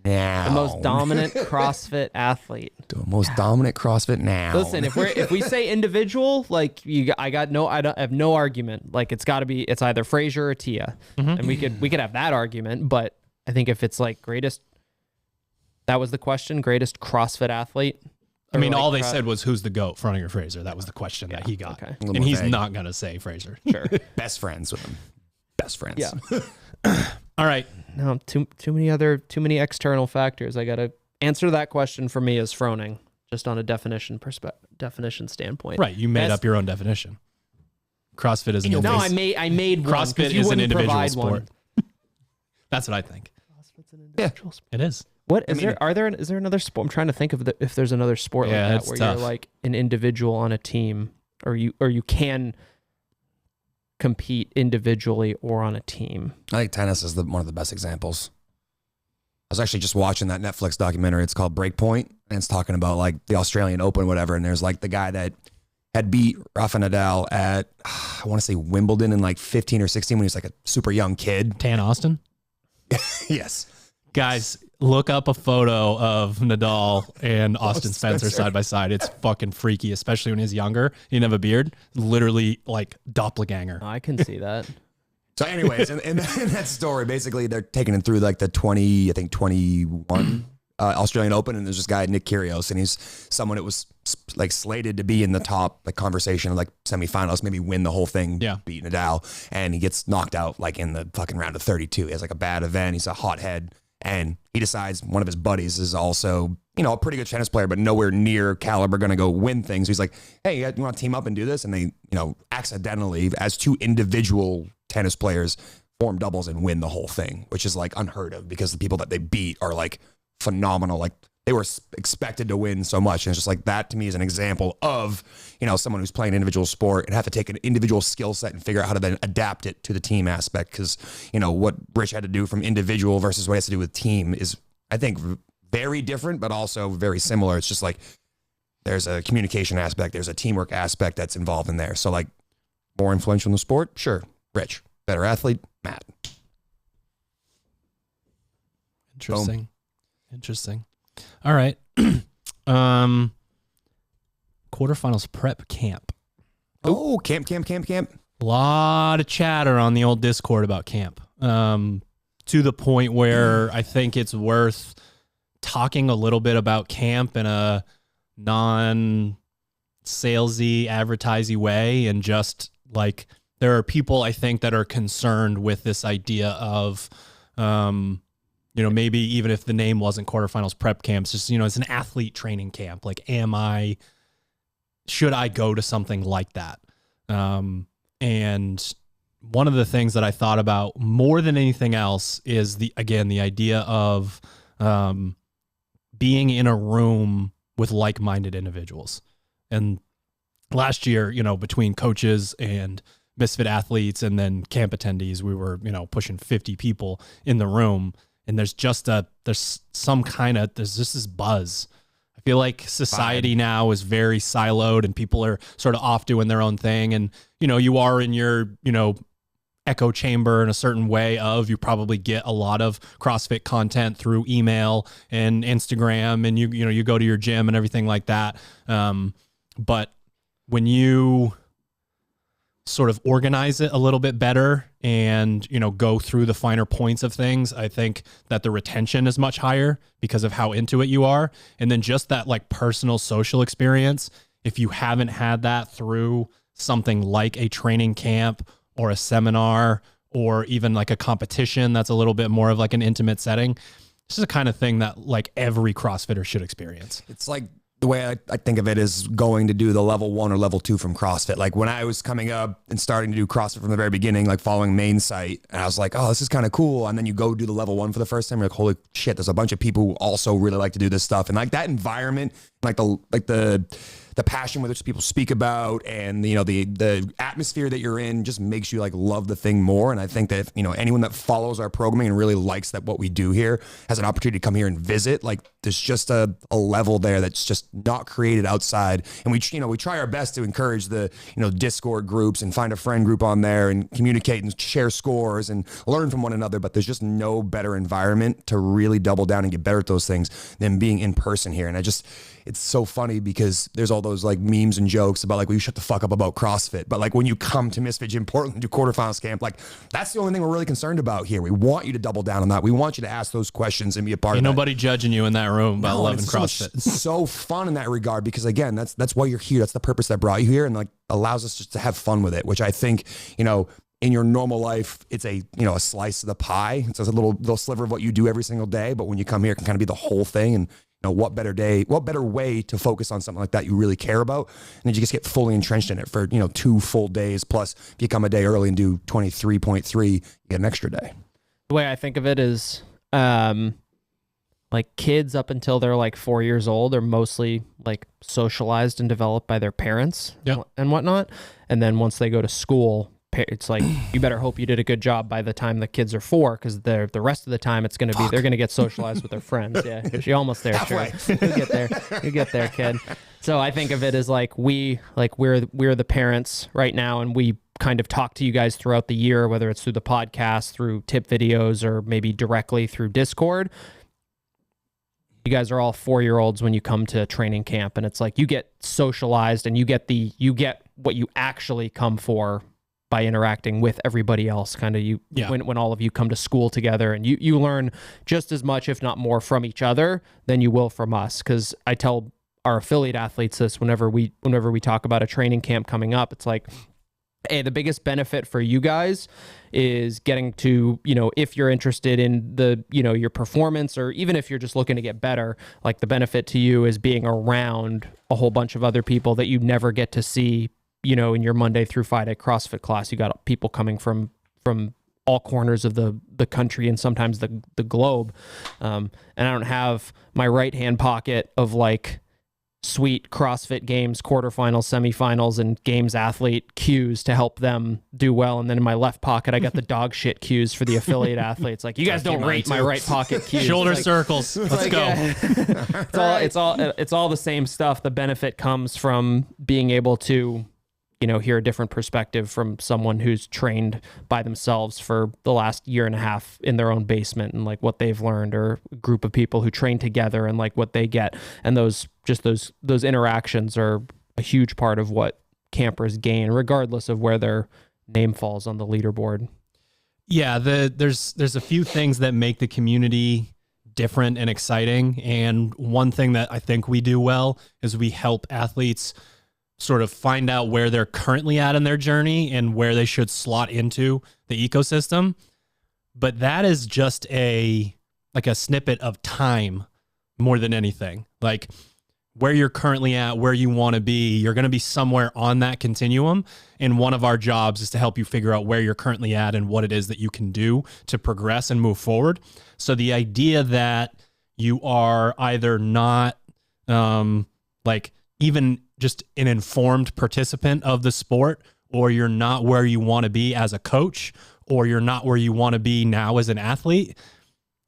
Now. The most dominant CrossFit athlete. The most dominant CrossFit now. Listen, if we say individual, like I have no argument. Like it's either Fraser or Tia, and we could have that argument. But I think if it's like greatest, that was the question, greatest CrossFit athlete. I mean, all they said was, who's the GOAT, Froning or Fraser? That was the question that he got. Okay. And he's not going to say Fraser. Sure. Best friends with him. Best friends. Yeah. All right. No, too many external factors. I gotta answer that question for me as Froning, just on a definition standpoint. Right. You made up your own definition. CrossFit is an No, I made one. CrossFit You is an wouldn't individual provide sport. one. That's what I think. CrossFit's an individual sport. It is. What is there? Is there another sport? I'm trying to think of if there's another sport like that where tough. you're like an individual on a team, or you can compete individually or on a team. I think tennis is one of the best examples. I was actually just watching that Netflix documentary. It's called Breakpoint, and it's talking about like the Australian Open, whatever. And there's like the guy that had beat Rafa Nadal at, I want to say Wimbledon in like 15 or 16 when he was like a super young kid. Tan Austin? Yes. Guys, look up a photo of Nadal and Austin Spencer side by side. It's fucking freaky, especially when he's younger. He didn't have a beard. Literally like doppelganger. I can see that. So anyways, in that story, basically they're taking him through like the 21 Australian Open, and there's this guy, Nick Kyrgios, and he's someone that was like slated to be in the top like conversation of like semifinals, maybe win the whole thing, beat Nadal, and he gets knocked out like in the fucking round of 32. He has like a bad event. He's a hothead. And he decides one of his buddies is also, a pretty good tennis player, but nowhere near caliber, going to go win things. So he's like, hey, you want to team up and do this? And they, accidentally, as two individual tennis players, form doubles and win the whole thing, which is like unheard of because the people that they beat are like phenomenal. Like they were expected to win so much. And it's just like that to me is an example of, someone who's playing an individual sport and have to take an individual skill set and figure out how to then adapt it to the team aspect. Because, what Rich had to do from individual versus what he has to do with team is, I think, very different, but also very similar. It's just like there's a communication aspect. There's a teamwork aspect that's involved in there. So like more influential in the sport? Sure. Rich. Better athlete? Matt. Interesting. Boom. Interesting. All right. Quarterfinals prep camp. Oh, camp. A lot of chatter on the old Discord about camp. To the point where I think it's worth talking a little bit about camp in a non-salesy, advertisey way, and just like there are people I think that are concerned with this idea of maybe even if the name wasn't quarterfinals prep camps, just, it's an athlete training camp. Like, should I go to something like that? And one of the things that I thought about more than anything else is the idea of being in a room with like-minded individuals. And last year, between coaches and Misfit athletes and then camp attendees, we were, pushing 50 people in the room. And there's just this buzz. I feel like society now is very siloed and people are sort of off doing their own thing. And, you are in your, echo chamber in a certain way of, you probably get a lot of CrossFit content through email and Instagram, and you go to your gym and everything like that. But when you sort of organize it a little bit better and, go through the finer points of things, I think that the retention is much higher because of how into it you are. And then just that like personal social experience, if you haven't had that through something like a training camp or a seminar or even like a competition that's a little bit more of like an intimate setting, this is the kind of thing that like every CrossFitter should experience. It's like the way I think of it is going to do the level 1 or level 2 from CrossFit. Like when I was coming up and starting to do CrossFit from the very beginning, like following main site, and I was like, oh, this is kind of cool. And then you go do the level 1 for the first time. You're like, holy shit, there's a bunch of people who also really like to do this stuff. And like that environment, like the the passion with which people speak about, and the atmosphere that you're in just makes you like love the thing more. And I think that if, anyone that follows our programming and really likes that what we do here has an opportunity to come here and visit, like there's just a level there that's just not created outside. And we try our best to encourage the Discord groups and find a friend group on there and communicate and share scores and learn from one another. But there's just no better environment to really double down and get better at those things than being in person here. And it's so funny because there's all those like memes and jokes about like, well, you shut the fuck up about CrossFit. But like when you come to Misfit Gym Portland to quarterfinals camp, like that's the only thing we're really concerned about here. We want you to double down on that. We want you to ask those questions and be a part of that. Nobody judging you in that room about loving CrossFit. It's so fun in that regard because again, that's why you're here. That's the purpose that brought you here, and like allows us just to have fun with it, which I think, in your normal life, it's a slice of the pie. It's a little sliver of what you do every single day. But when you come here, it can kind of be the whole thing. And what better way to focus on something like that you really care about, and then you just get fully entrenched in it for 2 full days. Plus, if you come a day early and do 23.3, you get an extra day. The way I think of it is, like kids up until they're like 4 years old are mostly like socialized and developed by their parents and whatnot. And then once they go to school, it's like you better hope you did a good job by the time the kids are 4, because the rest of the time it's going to be they're going to get socialized with their friends. Yeah, you're almost there. Sure, you get there, kid. So I think of it as like we're the parents right now, and we kind of talk to you guys throughout the year, whether it's through the podcast, through tip videos, or maybe directly through Discord. You guys are all 4-year-olds when you come to training camp, and it's like you get socialized and you get what you actually come for by interacting with everybody else. Kind of when all of you come to school together, and you learn just as much, if not more, from each other than you will from us. Because I tell our affiliate athletes this whenever we talk about a training camp coming up. It's like, hey, the biggest benefit for you guys is getting to, if you're interested in the, your performance, or even if you're just looking to get better, like the benefit to you is being around a whole bunch of other people that you never get to see, in your Monday through Friday CrossFit class. You got people coming from all corners of the country and sometimes the globe. And I don't have my right-hand pocket of like sweet CrossFit Games quarterfinals, semifinals, and Games athlete cues to help them do well. And then in my left pocket, I got the dog shit cues for the affiliate athletes. Like, you guys don't rate my right pocket cues. Shoulder circles. Let's go. It's all the same stuff. The benefit comes from being able to, hear a different perspective from someone who's trained by themselves for the last year and a half in their own basement, and like what they've learned, or a group of people who train together and like what they get. And those interactions are a huge part of what campers gain, regardless of where their name falls on the leaderboard. Yeah, there's a few things that make the community different and exciting. And one thing that I think we do well is we help athletes sort of find out where they're currently at in their journey and where they should slot into the ecosystem. But that is just a snippet of time more than anything. Like, where you're currently at, where you want to be, you're going to be somewhere on that continuum. And one of our jobs is to help you figure out where you're currently at and what it is that you can do to progress and move forward. So the idea that you are either not even just an informed participant of the sport, or you're not where you want to be as a coach, or you're not where you want to be now as an athlete,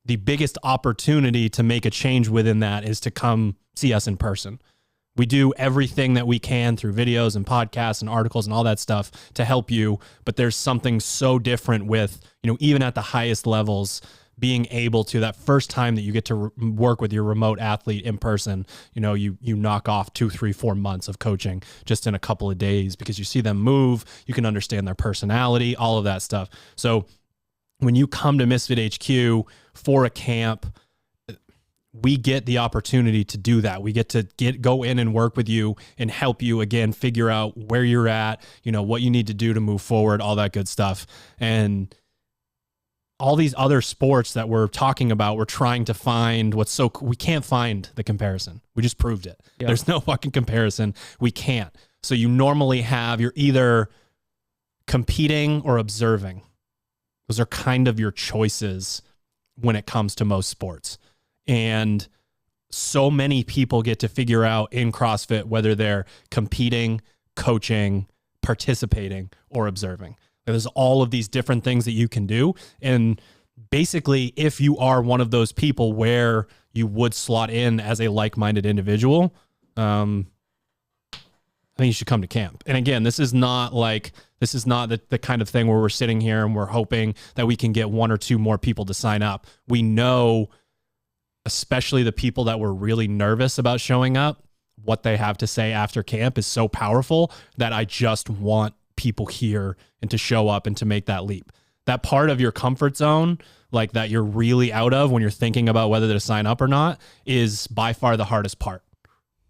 the biggest opportunity to make a change within that is to come see us in person. We do everything that we can through videos and podcasts and articles and all that stuff to help you. But there's something so different with, even at the highest levels, being able to, that first time that you get to work with your remote athlete in person, you knock off 2, 3, 4 months of coaching just in a couple of days, because you see them move, you can understand their personality, all of that stuff. So when you come to Misfit HQ for a camp, we get the opportunity to do that. We get to go in and work with you and help you again, figure out where you're at, what you need to do to move forward, all that good stuff. And all these other sports that we're talking about, we're trying to find we can't find the comparison. We just proved it. Yep. There's no fucking comparison. We can't. So you normally you're either competing or observing. Those are kind of your choices when it comes to most sports. And so many people get to figure out in CrossFit whether they're competing, coaching, participating, or observing. There's all of these different things that you can do. And basically, if you are one of those people where you would slot in as a like-minded individual, I think you should come to camp. And again, this is not the kind of thing where we're sitting here and we're hoping that we can get 1 or 2 more people to sign up. We know, especially the people that were really nervous about showing up, what they have to say after camp is so powerful that I just want people here and to show up and to make that leap. That part of your comfort zone, like that you're really out of when you're thinking about whether to sign up or not, is by far the hardest part.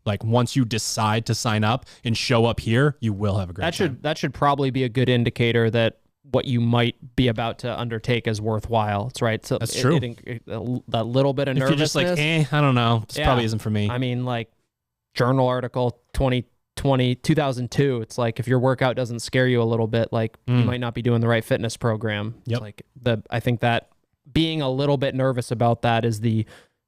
Like once you decide to sign up and show up here, you will have a great time. That should probably be a good indicator that what you might be about to undertake is worthwhile. It's right. So that's true. That little bit of nervousness. If you're just like, I don't know, this probably isn't for me. I mean, like journal article 2002. It's like if your workout doesn't scare you a little bit, like you might not be doing the right fitness program. Yep. It's like I think that being a little bit nervous about that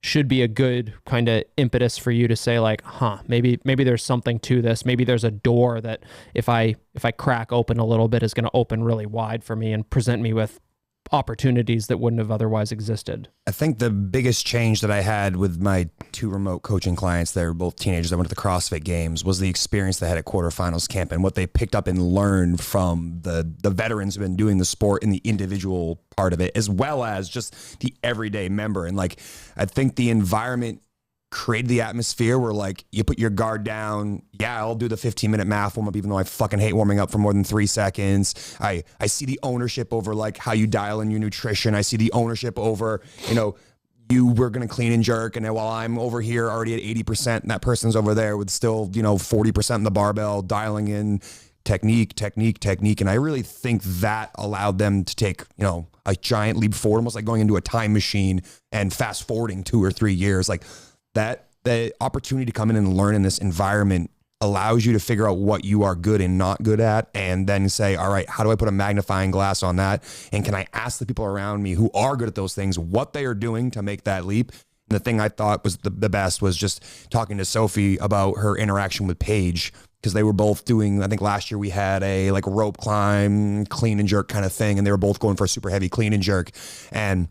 should be a good kind of impetus for you to say like, maybe there's something to this. Maybe there's a door that if I crack open a little bit is going to open really wide for me and present me with opportunities that wouldn't have otherwise existed. I think the biggest change that I had with my 2 remote coaching clients, they were both teenagers that went to the CrossFit games, was the experience they had at quarterfinals camp and what they picked up and learned from the veterans who've been doing the sport in the individual part of it, as well as just the everyday member. And like, I think the environment created the atmosphere where like you put your guard down. Yeah, I'll do the 15-minute math warm up, even though I fucking hate warming up for more than 3 seconds. I see the ownership over like how you dial in your nutrition. I see the ownership over, you were going to clean and jerk. And then while I'm over here already at 80% and that person's over there with still, 40% in the barbell, dialing in technique. And I really think that allowed them to take, a giant leap forward, almost like going into a time machine and fast forwarding 2 or 3 years. Like, that the opportunity to come in and learn in this environment allows you to figure out what you are good and not good at, and then say, all right, how do I put a magnifying glass on that? And can I ask the people around me who are good at those things what they are doing to make that leap? And the thing I thought was the best was just talking to Sophie about her interaction with Paige, because they were both doing, I think last year we had a like rope climb, clean and jerk kind of thing, and they were both going for a super heavy clean and jerk. And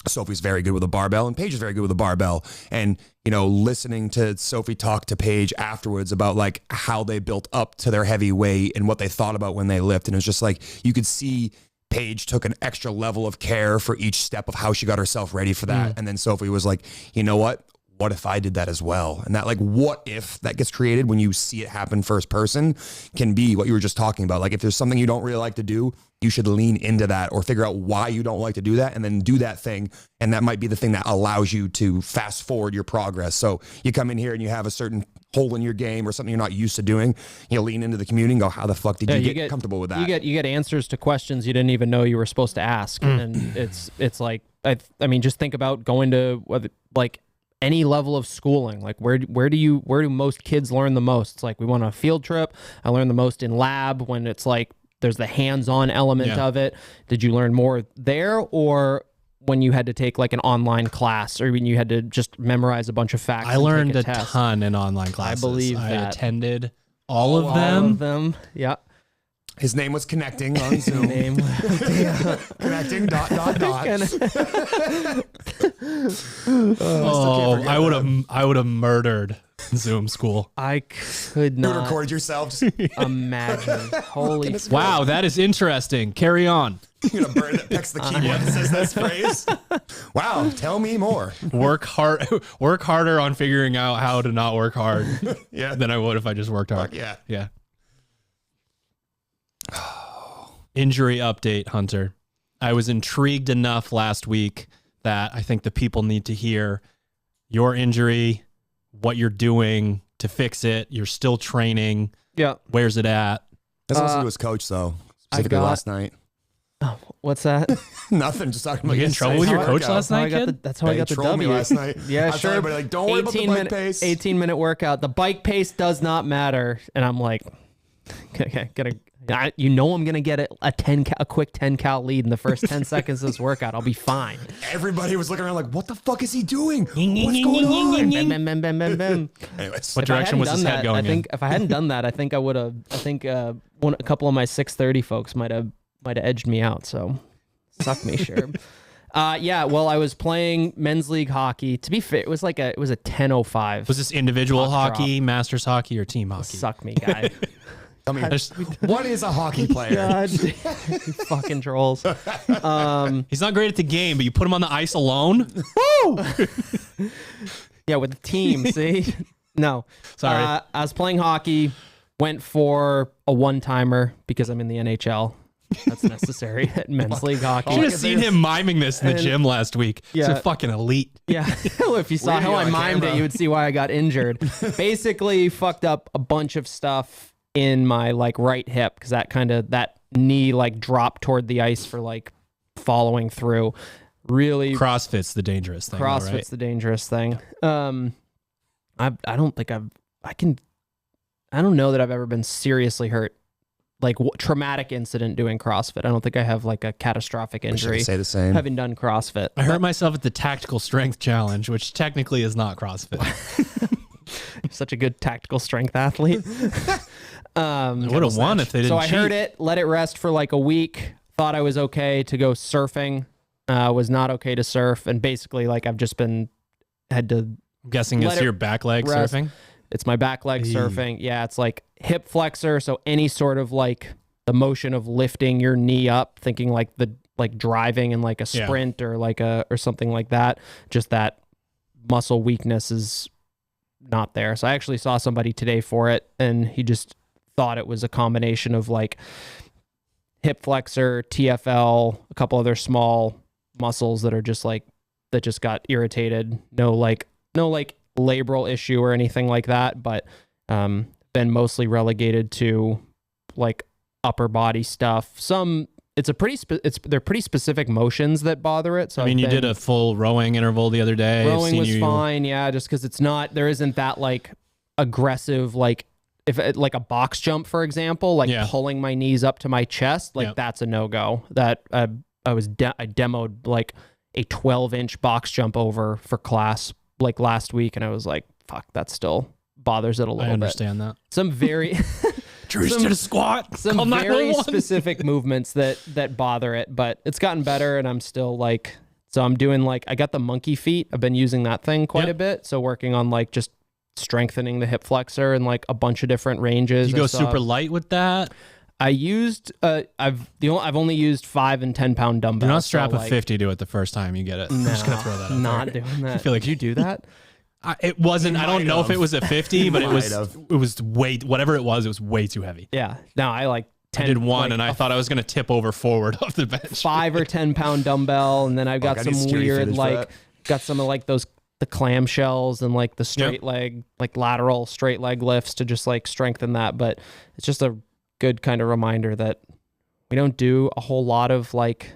Sophie's very good with a barbell and Paige is very good with a barbell. And, listening to Sophie talk to Paige afterwards about like how they built up to their heavy weight and what they thought about when they lift. And it was just like, you could see Paige took an extra level of care for each step of how she got herself ready for that. And then Sophie was like, you know what if I did that as well? And that like, what if that gets created when you see it happen first person can be what you were just talking about. Like if there's something you don't really like to do, you should lean into that or figure out why you don't like to do that and then do that thing. And that might be the thing that allows you to fast forward your progress. So you come in here and you have a certain hole in your game or something you're not used to doing, you lean into the community and go, how the fuck did you get comfortable with that? You get answers to questions you didn't even know you were supposed to ask. And it's like, I mean, just think about going to like any level of schooling. Like where do most kids learn the most? It's like, we went on a field trip. I learned the most in lab when it's like, there's the hands-on element of it. Did you learn more there, or when you had to take like an online class, or when you had to just memorize a bunch of facts? I learned a ton in online classes. I believe I that. attended all of them. Yeah. His name was connecting on Zoom. Connecting ... I would have murdered Zoom school. I could You not record yourself. imagine. Holy Wow, that is interesting. Carry on. You're gonna burn it, text the keyboard that says this phrase. Wow, tell me more. Work harder on figuring out how to not work hard than I would if I just worked hard. Yeah. Injury update, Hunter. I was intrigued enough last week that I think the people need to hear your injury, what you're doing to fix it. You're still training. Yeah. Where's it at? Let's listen to his coach, though, specifically last night. Oh, what's that? Nothing. Just talking about You get in trouble with your coach last night, kid? That's how I got the trolled me W. last night. Yeah, I sure. told everybody, like, don't worry about the bike pace. 18-minute workout. The bike pace does not matter. And I'm like, okay, You know I'm gonna get a quick 10 cal lead in the first 10 seconds of this workout. I'll be fine. Everybody was looking around like, what the fuck is he doing? What's going on? Bam. Anyways, What direction was his head going in? If I hadn't done that, I think I would have. I think a couple of my 630 folks might have edged me out. So suck me, sure. Yeah. Well, I was playing men's league hockey. To be fair, it was a 10:05. Was this individual hockey, masters hockey, or team hockey? Suck me, guy. I mean, what is a hockey player? God, you fucking trolls. He's not great at the game, but you put him on the ice alone. Woo! Yeah, with the team. See, no, Sorry. I was playing hockey. Went for a one-timer because I'm in the NHL. That's necessary at men's league hockey. You should have seen him miming this in the gym last week. Yeah. He's a fucking elite. Yeah. If you saw how I mimed it, you would see why I got injured. Basically, fucked up a bunch of stuff in my like right hip because that knee like dropped toward the ice for like following through. Really, CrossFit's the dangerous thing. CrossFit's the dangerous thing. I don't know that I've ever been seriously hurt, like traumatic incident doing CrossFit. I don't think I have like a catastrophic injury. Say the same. Having done CrossFit, I hurt myself at the tactical strength challenge, which technically is not CrossFit. Such a good tactical strength athlete. I would have won if they didn't So I cheat. heard it, let it rest for like a week. Thought I was okay to go surfing. Was not okay to surf, and basically like I've just had to. I'm guessing it's your back leg rest. surfing. It's my back leg surfing. Yeah, it's like hip flexor. So any sort of like the motion of lifting your knee up, thinking like driving in like a sprint or or something like that. Just that muscle weakness is not there. So I actually saw somebody today for it, and he just thought it was a combination of like hip flexor, TFL, a couple other small muscles that are just like that just got irritated. No labral issue or anything like that, but been mostly relegated to like upper body stuff. They're pretty specific motions that bother it. So you did a full rowing interval the other day. Rowing was fine, yeah, just because there isn't that like aggressive like if like a box jump, for example, like pulling my knees up to my chest, like that's a no-go. That I demoed like a 12-inch box jump over for class like last week, and I was like, fuck, that still bothers it a little bit. I understand that. Some very did a squat. Some very specific movements that bother it, but it's gotten better, and I'm still like, so I'm doing like, I got the monkey feet. I've been using that thing quite a bit. So working on like just strengthening the hip flexor and like a bunch of different ranges. You go super light with that? I used I've only used 5 and 10 pound dumbbells. Do not strap a 50 to it the first time you get it. I'm just gonna throw that out not there. doing that. I feel like Did you do that? It wasn't. I don't know if it was a 50, but it was way, whatever it was way too heavy. Yeah. No, I like 10. I did one, and I thought I was gonna tip over forward off the bench. 5 or 10 pound dumbbell, and then I've got some weird like got some of like those the clamshells and like the straight leg, like lateral straight leg lifts to just like strengthen that. But it's just a good kind of reminder that we don't do a whole lot of like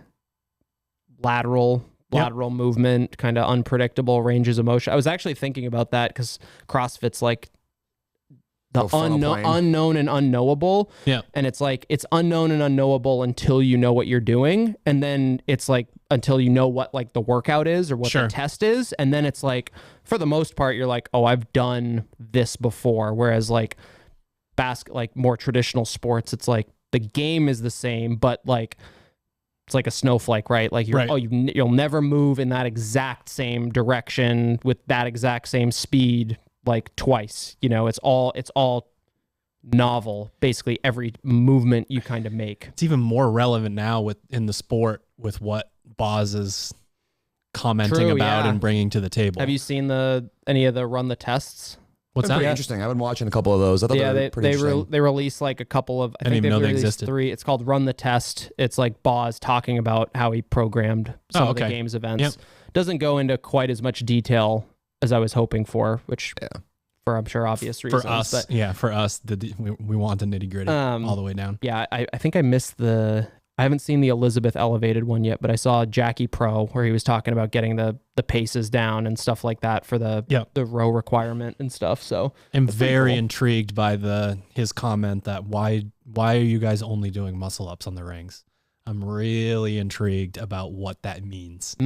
lateral movement, kind of unpredictable ranges of motion. I was actually thinking about that because CrossFit's like the unknown and unknowable. Yeah. And it's like, it's unknown and unknowable until you know what you're doing. And then it's like, until you know what like the workout is or what the test is. And then it's like, for the most part, you're like, oh, I've done this before. Whereas like like more traditional sports, it's like the game is the same, but like, it's like a snowflake, right? Like you'll never move in that exact same direction with that exact same speed like twice. You know, it's all novel. Basically, every movement you kind of make. It's even more relevant now in the sport with what Boz is commenting about and bringing to the table. Have you seen any of the run the tests? What's that? Pretty interesting. I've been watching a couple of those. I thought they were pretty interesting. They released like a couple of. I think they released 3. It's called Run the Test. It's like Boz talking about how he programmed some of the games events. Yep. Doesn't go into quite as much detail as I was hoping for, which for I'm sure obvious reasons. For us, we want the nitty gritty all the way down. Yeah, I think I missed the I haven't seen the Elizabeth elevated one yet, but I saw Jackie Pro where he was talking about getting the paces down and stuff like that for the row requirement and stuff. So I'm very intrigued by his comment that why are you guys only doing muscle ups on the rings? I'm really intrigued about what that means.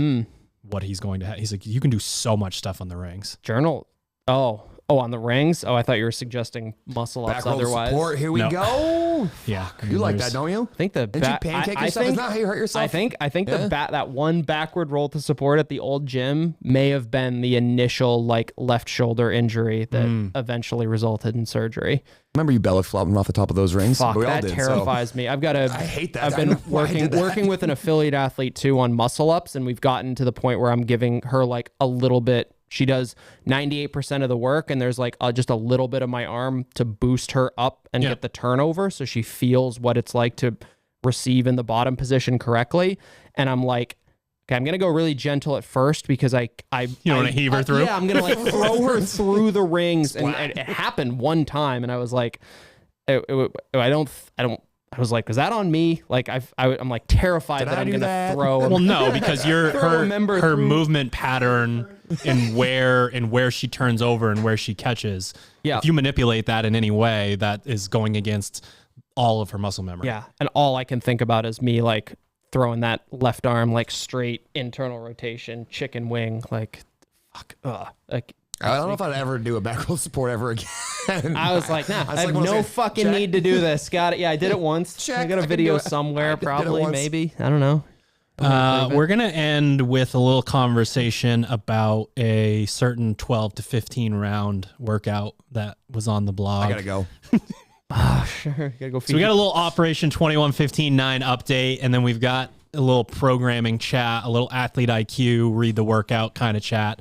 What he's going to have. He's like, you can do so much stuff on the rings. Journal. Oh, on the rings? Oh, I thought you were suggesting muscle ups otherwise. Support. Here we go. Yeah. You like that, don't you? I think the Did you pancake yourself? Is that how you hurt yourself? I think that one backward roll to support at the old gym may have been the initial like left shoulder injury that eventually resulted in surgery. Remember you belly flopping off the top of those rings? Fuck, that terrifies me. I hate that. I've been working with an affiliate athlete too on muscle ups, and we've gotten to the point where I'm giving her like a little bit. She does 98% of the work, and there's like just a little bit of my arm to boost her up and get the turnover, so she feels what it's like to receive in the bottom position correctly. And I'm like, okay, I'm gonna go really gentle at first because I you want to heave her through? Yeah, I'm gonna like throw her through the rings, and it happened one time, and I was like, I was like, is that on me? Like I'm like terrified that I'm gonna throw. Well, no, because her movement pattern and where she turns over and where she catches. Yeah. If you manipulate that in any way, that is going against all of her muscle memory. Yeah, and all I can think about is me like throwing that left arm like straight internal rotation, chicken wing, like fuck. Like I don't know if I'd ever do a back roll support ever again. I was like, nah, I have no fucking need to do this. Got it. Yeah, I did it once. Check. I got a video somewhere, probably, maybe. I don't know. We're going to end with a little conversation about a certain 12 to 15 round workout that was on the blog. I got to go. Sure. Gotta go feed so we got a little Operation 21-15-9 update, and then we've got a little programming chat, a little athlete IQ, read the workout kind of chat.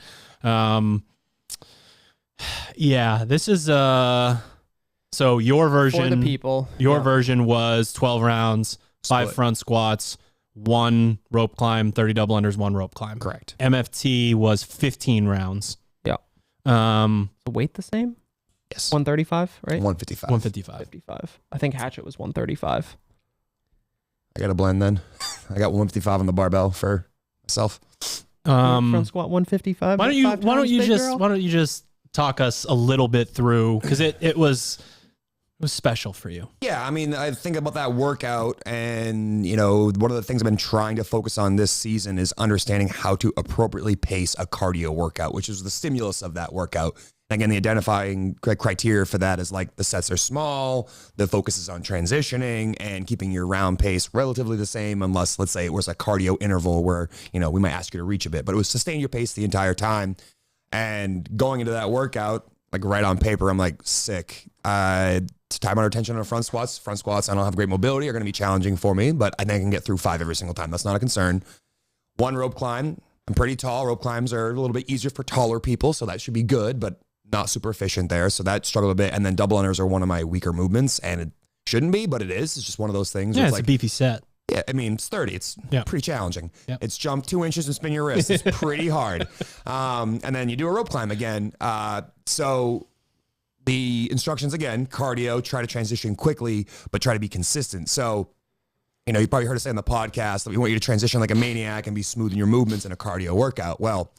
Yeah, this is so your version for the people. Your version was 12 rounds, 5 front squats, 1 rope climb, 30 double unders, 1 rope climb. Correct. MFT was 15 rounds. Yeah. The weight the same? Yes. 135, right? 155. 155. I think Hatchet was 135. I got a blend then. I got 155 on the barbell for myself. Front squat 155. Why don't you just talk us a little bit through, because it was special for you. Yeah, I mean, I think about that workout, and you know, one of the things I've been trying to focus on this season is understanding how to appropriately pace a cardio workout, which is the stimulus of that workout. And again, the identifying criteria for that is like the sets are small, the focus is on transitioning and keeping your round pace relatively the same, unless, let's say, it was a cardio interval where, you know, we might ask you to reach a bit, but it was sustain your pace the entire time. And going into that workout, like right on paper, I'm like, sick. Time under tension on front squats. Front squats, I don't have great mobility, are going to be challenging for me, but I think I can get through 5 every single time. That's not a concern. 1 rope climb. I'm pretty tall. Rope climbs are a little bit easier for taller people, so that should be good, but not super efficient there. So that struggled a bit. And then double unders are one of my weaker movements, and it shouldn't be, but it is. It's just one of those things. Yeah, it's like a beefy set. Yeah, I mean, it's 30. It's pretty challenging. Yep. It's jump 2 inches and spin your wrist. It's pretty hard. And then you do a rope climb again. So the instructions, again, cardio, try to transition quickly, but try to be consistent. So, you know, you probably heard us say on the podcast that we want you to transition like a maniac and be smooth in your movements in a cardio workout. Well,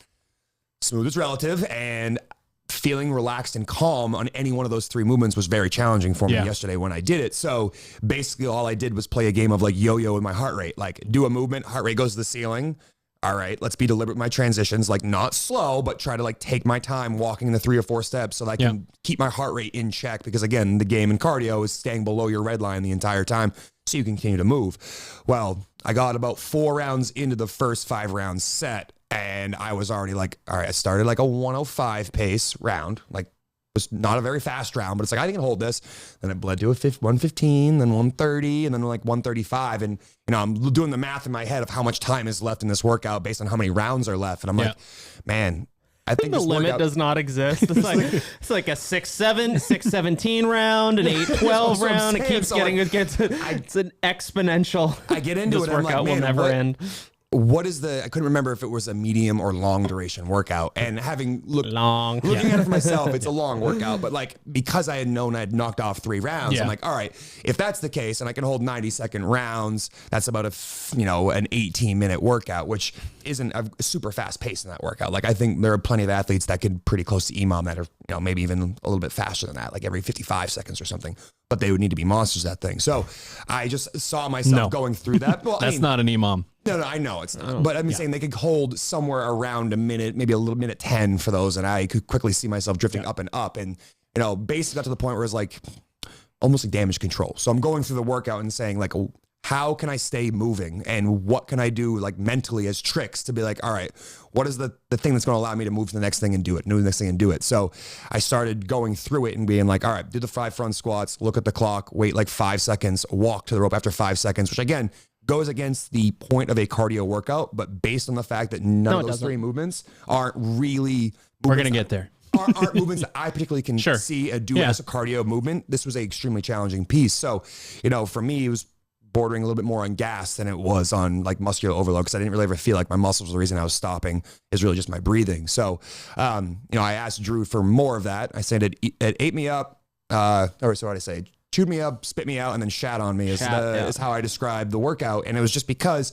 smooth is relative, and feeling relaxed and calm on any one of those 3 movements was very challenging for me yesterday when I did it. So basically all I did was play a game of like yo-yo with my heart rate, like do a movement, heart rate goes to the ceiling. All right, let's be deliberate with my transitions, like not slow, but try to like take my time walking the 3 or 4 steps so that I can keep my heart rate in check, because again, the game in cardio is staying below your red line the entire time so you can continue to move. Well, I got about 4 rounds into the first 5 round set, and I was already like, all right, I started like a 105 pace round. Like, it was not a very fast round, but it's like, I can hold this. Then it bled to a 115, then 130, and then like 135. And, you know, I'm doing the math in my head of how much time is left in this workout based on how many rounds are left. And I'm like, man, I think the limit does not exist. It's like a 6-17 round, an 8-12 round. It keeps getting, it's an exponential. I get into this it. I'm workout like, man, will never end. what is I couldn't remember if it was a medium or long duration workout. And looking at it for myself, it's a long workout. But like, because I had known I'd knocked off 3 rounds, I'm like, all right, if that's the case and I can hold 90-second rounds, that's about an 18-minute workout, which isn't a super fast pace in that workout. Like, I think there are plenty of athletes that get pretty close to EMOM that are, maybe even a little bit faster than that, like every 55 seconds or something. But they would need to be monsters, that thing. So I just saw myself going through that. Well, that's not an EMOM. No, I know it's not. But I'm saying they could hold somewhere around a minute, maybe a little minute 10 for those. And I could quickly see myself drifting up and up. And, basically got to the point where it's like almost like damage control. So I'm going through the workout and saying like, how can I stay moving? And what can I do like mentally as tricks to be like, all right, what is the thing that's going to allow me to move to the next thing and do it, move the next thing and do it? So I started going through it and being like, all right, do the 5 front squats, look at the clock, wait like 5 seconds, walk to the rope after 5 seconds, which again, goes against the point of a cardio workout, but based on the fact that none of those 3 movements aren't really... We're going to get there. aren't movements that I particularly can see and do as a cardio movement. This was an extremely challenging piece. So, for me, it was bordering a little bit more on gas than it was on like muscular overload, because I didn't really ever feel like my muscles were the reason I was stopping, is really just my breathing. So, I asked Drew for more of that. I said it ate me up, so what did I say? Chewed me up, spit me out, and then shat on me is how I described the workout. And it was just because,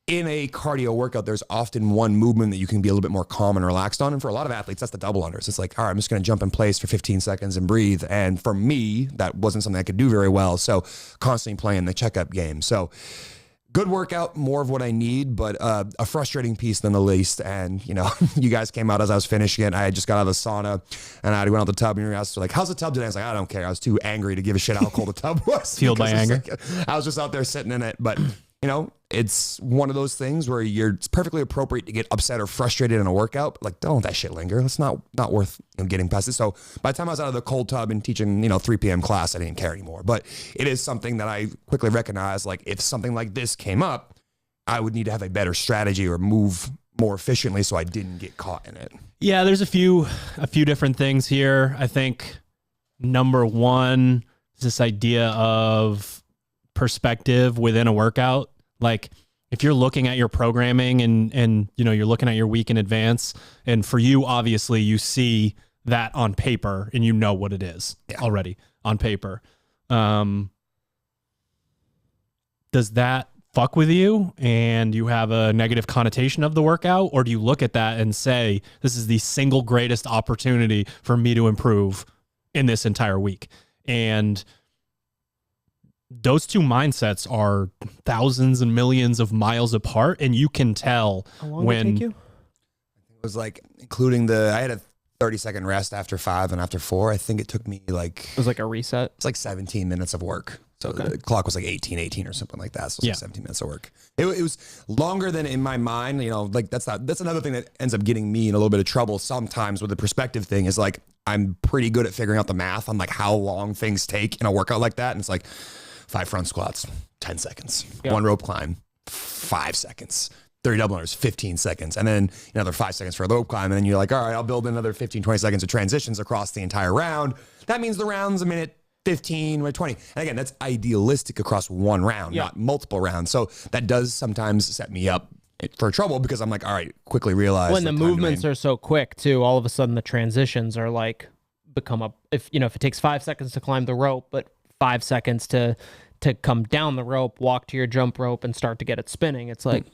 in a cardio workout, there's often one movement that you can be a little bit more calm and relaxed on. And for a lot of athletes, that's the double unders. It's like, all right, I'm just going to jump in place for 15 seconds and breathe. And for me, that wasn't something I could do very well. So constantly playing the checkup game. So good workout, more of what I need, but a frustrating piece than the least. And, you guys came out as I was finishing it. I had just got out of the sauna and I went out the tub and you guys were like, how's the tub today? I was like, I don't care. I was too angry to give a shit how cold the tub was. Fueled by anger. I was just out there sitting in it. But, it's one of those things where it's perfectly appropriate to get upset or frustrated in a workout. But like, don't let that shit linger. It's not worth getting past it. So by the time I was out of the cold tub and teaching, 3 p.m. class, I didn't care anymore. But it is something that I quickly recognized, like if something like this came up, I would need to have a better strategy or move more efficiently so I didn't get caught in it. Yeah, there's a few different things here. I think number one is this idea of perspective within a workout. Like if you're looking at your programming and you're looking at your week in advance, and for you, obviously you see that on paper and you know what it is already on paper. Does that fuck with you and you have a negative connotation of the workout? Or do you look at that and say, this is the single greatest opportunity for me to improve in this entire week? And those two mindsets are thousands and millions of miles apart, and you can tell when did it take you? It was like including I had a 30-second rest after 5 and after 4. I think it took me like... It was like a reset? It's like 17 minutes of work. So the clock was like 18 or something like that. So it was like 17 minutes of work. It was longer than in my mind, like that's another thing that ends up getting me in a little bit of trouble sometimes with the perspective thing is like, I'm pretty good at figuring out the math on like how long things take in a workout like that. And it's like 5 front squats, 10 seconds, 1 rope climb, 5 seconds, 30 double unders, 15 seconds, and then another 5 seconds for a rope climb. And then you're like, all right, I'll build another 15, 20 seconds of transitions across the entire round. That means the round's a minute 15 or 20. And again, that's idealistic across one round, not multiple rounds. So that does sometimes set me up for trouble because I'm like, all right, quickly realize when the movements are so quick too, all of a sudden the transitions are like if it takes 5 seconds to climb the rope, but 5 seconds to come down the rope, walk to your jump rope and start to get it spinning. It's like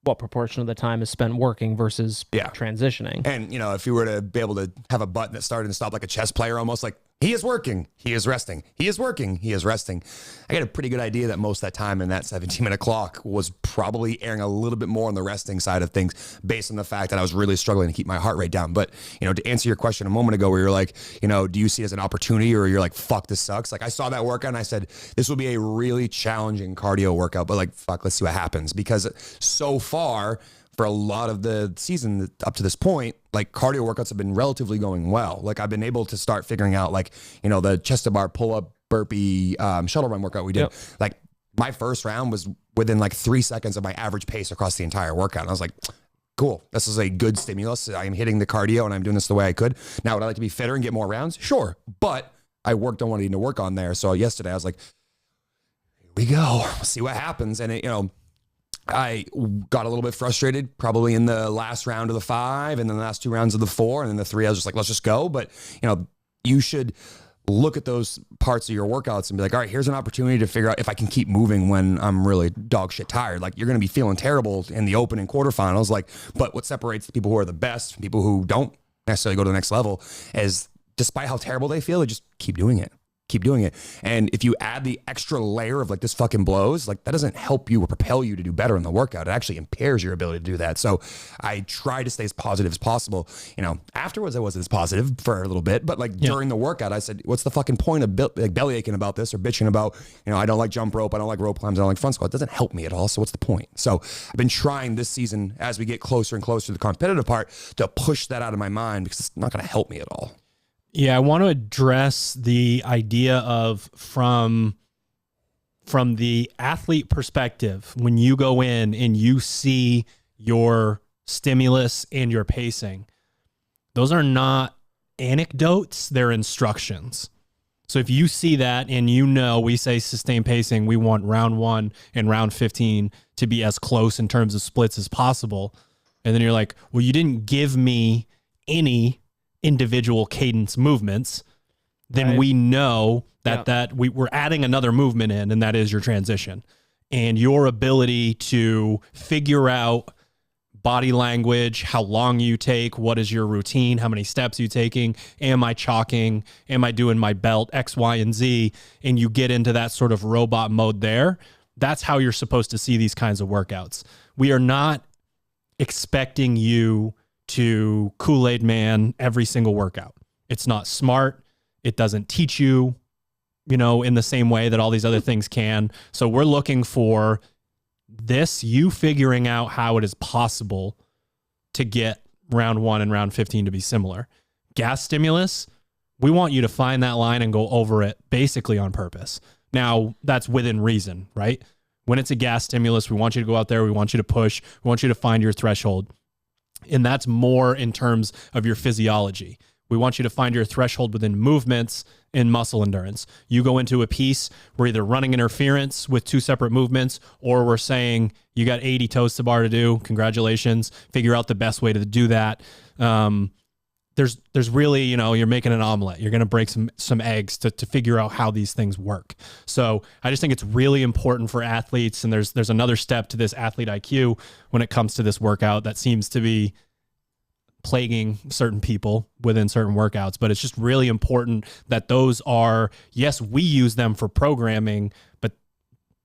what proportion of the time is spent working versus transitioning. And, if you were to be able to have a button that started and stopped like a chess player, almost like he is working, he is resting, he is working, he is resting. I got a pretty good idea that most of that time in that 17-minute clock was probably airing a little bit more on the resting side of things based on the fact that I was really struggling to keep my heart rate down. But, to answer your question a moment ago where you're like, do you see it as an opportunity or you're like, fuck, this sucks? Like I saw that workout and I said, this will be a really challenging cardio workout, but like, fuck, let's see what happens. Because so far, for a lot of the season up to this point, like cardio workouts have been relatively going well. Like I've been able to start figuring out like, the chest to bar pull up burpee shuttle run workout we did. Yep. Like my first round was within like 3 seconds of my average pace across the entire workout. And I was like, cool, this is a good stimulus. I'm hitting the cardio and I'm doing this the way I could. Now, would I like to be fitter and get more rounds? Sure. But I worked on what I need to work on there. So yesterday I was like, here we go. See what happens. And I got a little bit frustrated probably in the last round of the 5 and then the last 2 rounds of the 4 and then the 3. I was just like, let's just go. But, you should look at those parts of your workouts and be like, all right, here's an opportunity to figure out if I can keep moving when I'm really dog shit tired. Like, you're going to be feeling terrible in the open and quarterfinals. Like, but what separates the people who are the best from people who don't necessarily go to the next level is, despite how terrible they feel, they just keep doing it. Keep doing it. And if you add the extra layer of like, this fucking blows, like, that doesn't help you or propel you to do better in the workout. It actually impairs your ability to do that. So I try to stay as positive as possible. Afterwards I wasn't as positive for a little bit, but like during the workout, I said, what's the fucking point of belly aching about this or bitching about, I don't like jump rope. I don't like rope climbs. I don't like front squat. It doesn't help me at all. So what's the point? So I've been trying this season, as we get closer and closer to the competitive part, to push that out of my mind because it's not going to help me at all. Yeah, I want to address the idea of from the athlete perspective, when you go in and you see your stimulus and your pacing, those are not anecdotes, they're instructions. So if you see that and we say sustained pacing, we want round 1 and round 15 to be as close in terms of splits as possible. And then you're like, well, you didn't give me any individual cadence movements, then we know that we're adding another movement in, and that is your transition. And your ability to figure out body language, how long you take, what is your routine, how many steps you taking, am I chalking, am I doing my belt, X, Y, and Z, and you get into that sort of robot mode there. That's how you're supposed to see these kinds of workouts. We are not expecting you to Kool-Aid man every single workout. It's not smart. It doesn't teach you, in the same way that all these other things can. So we're looking for you figuring out how it is possible to get round 1 and round 15 to be similar. Gas stimulus, we want you to find that line and go over it basically on purpose. Now, that's within reason, right? When it's a gas stimulus, we want you to go out there. We want you to push. We want you to find your threshold. And that's more in terms of your physiology. We want you to find your threshold within movements and muscle endurance. You go into a piece, we're either running interference with 2 separate movements, or we're saying you got 80 toes to bar to do. Congratulations. Figure out the best way to do that. There's really, you're making an omelet. You're going to break some eggs to figure out how these things work. So I just think it's really important for athletes. And there's another step to this athlete IQ when it comes to this workout that seems to be plaguing certain people within certain workouts. But it's just really important that those are, yes, we use them for programming, but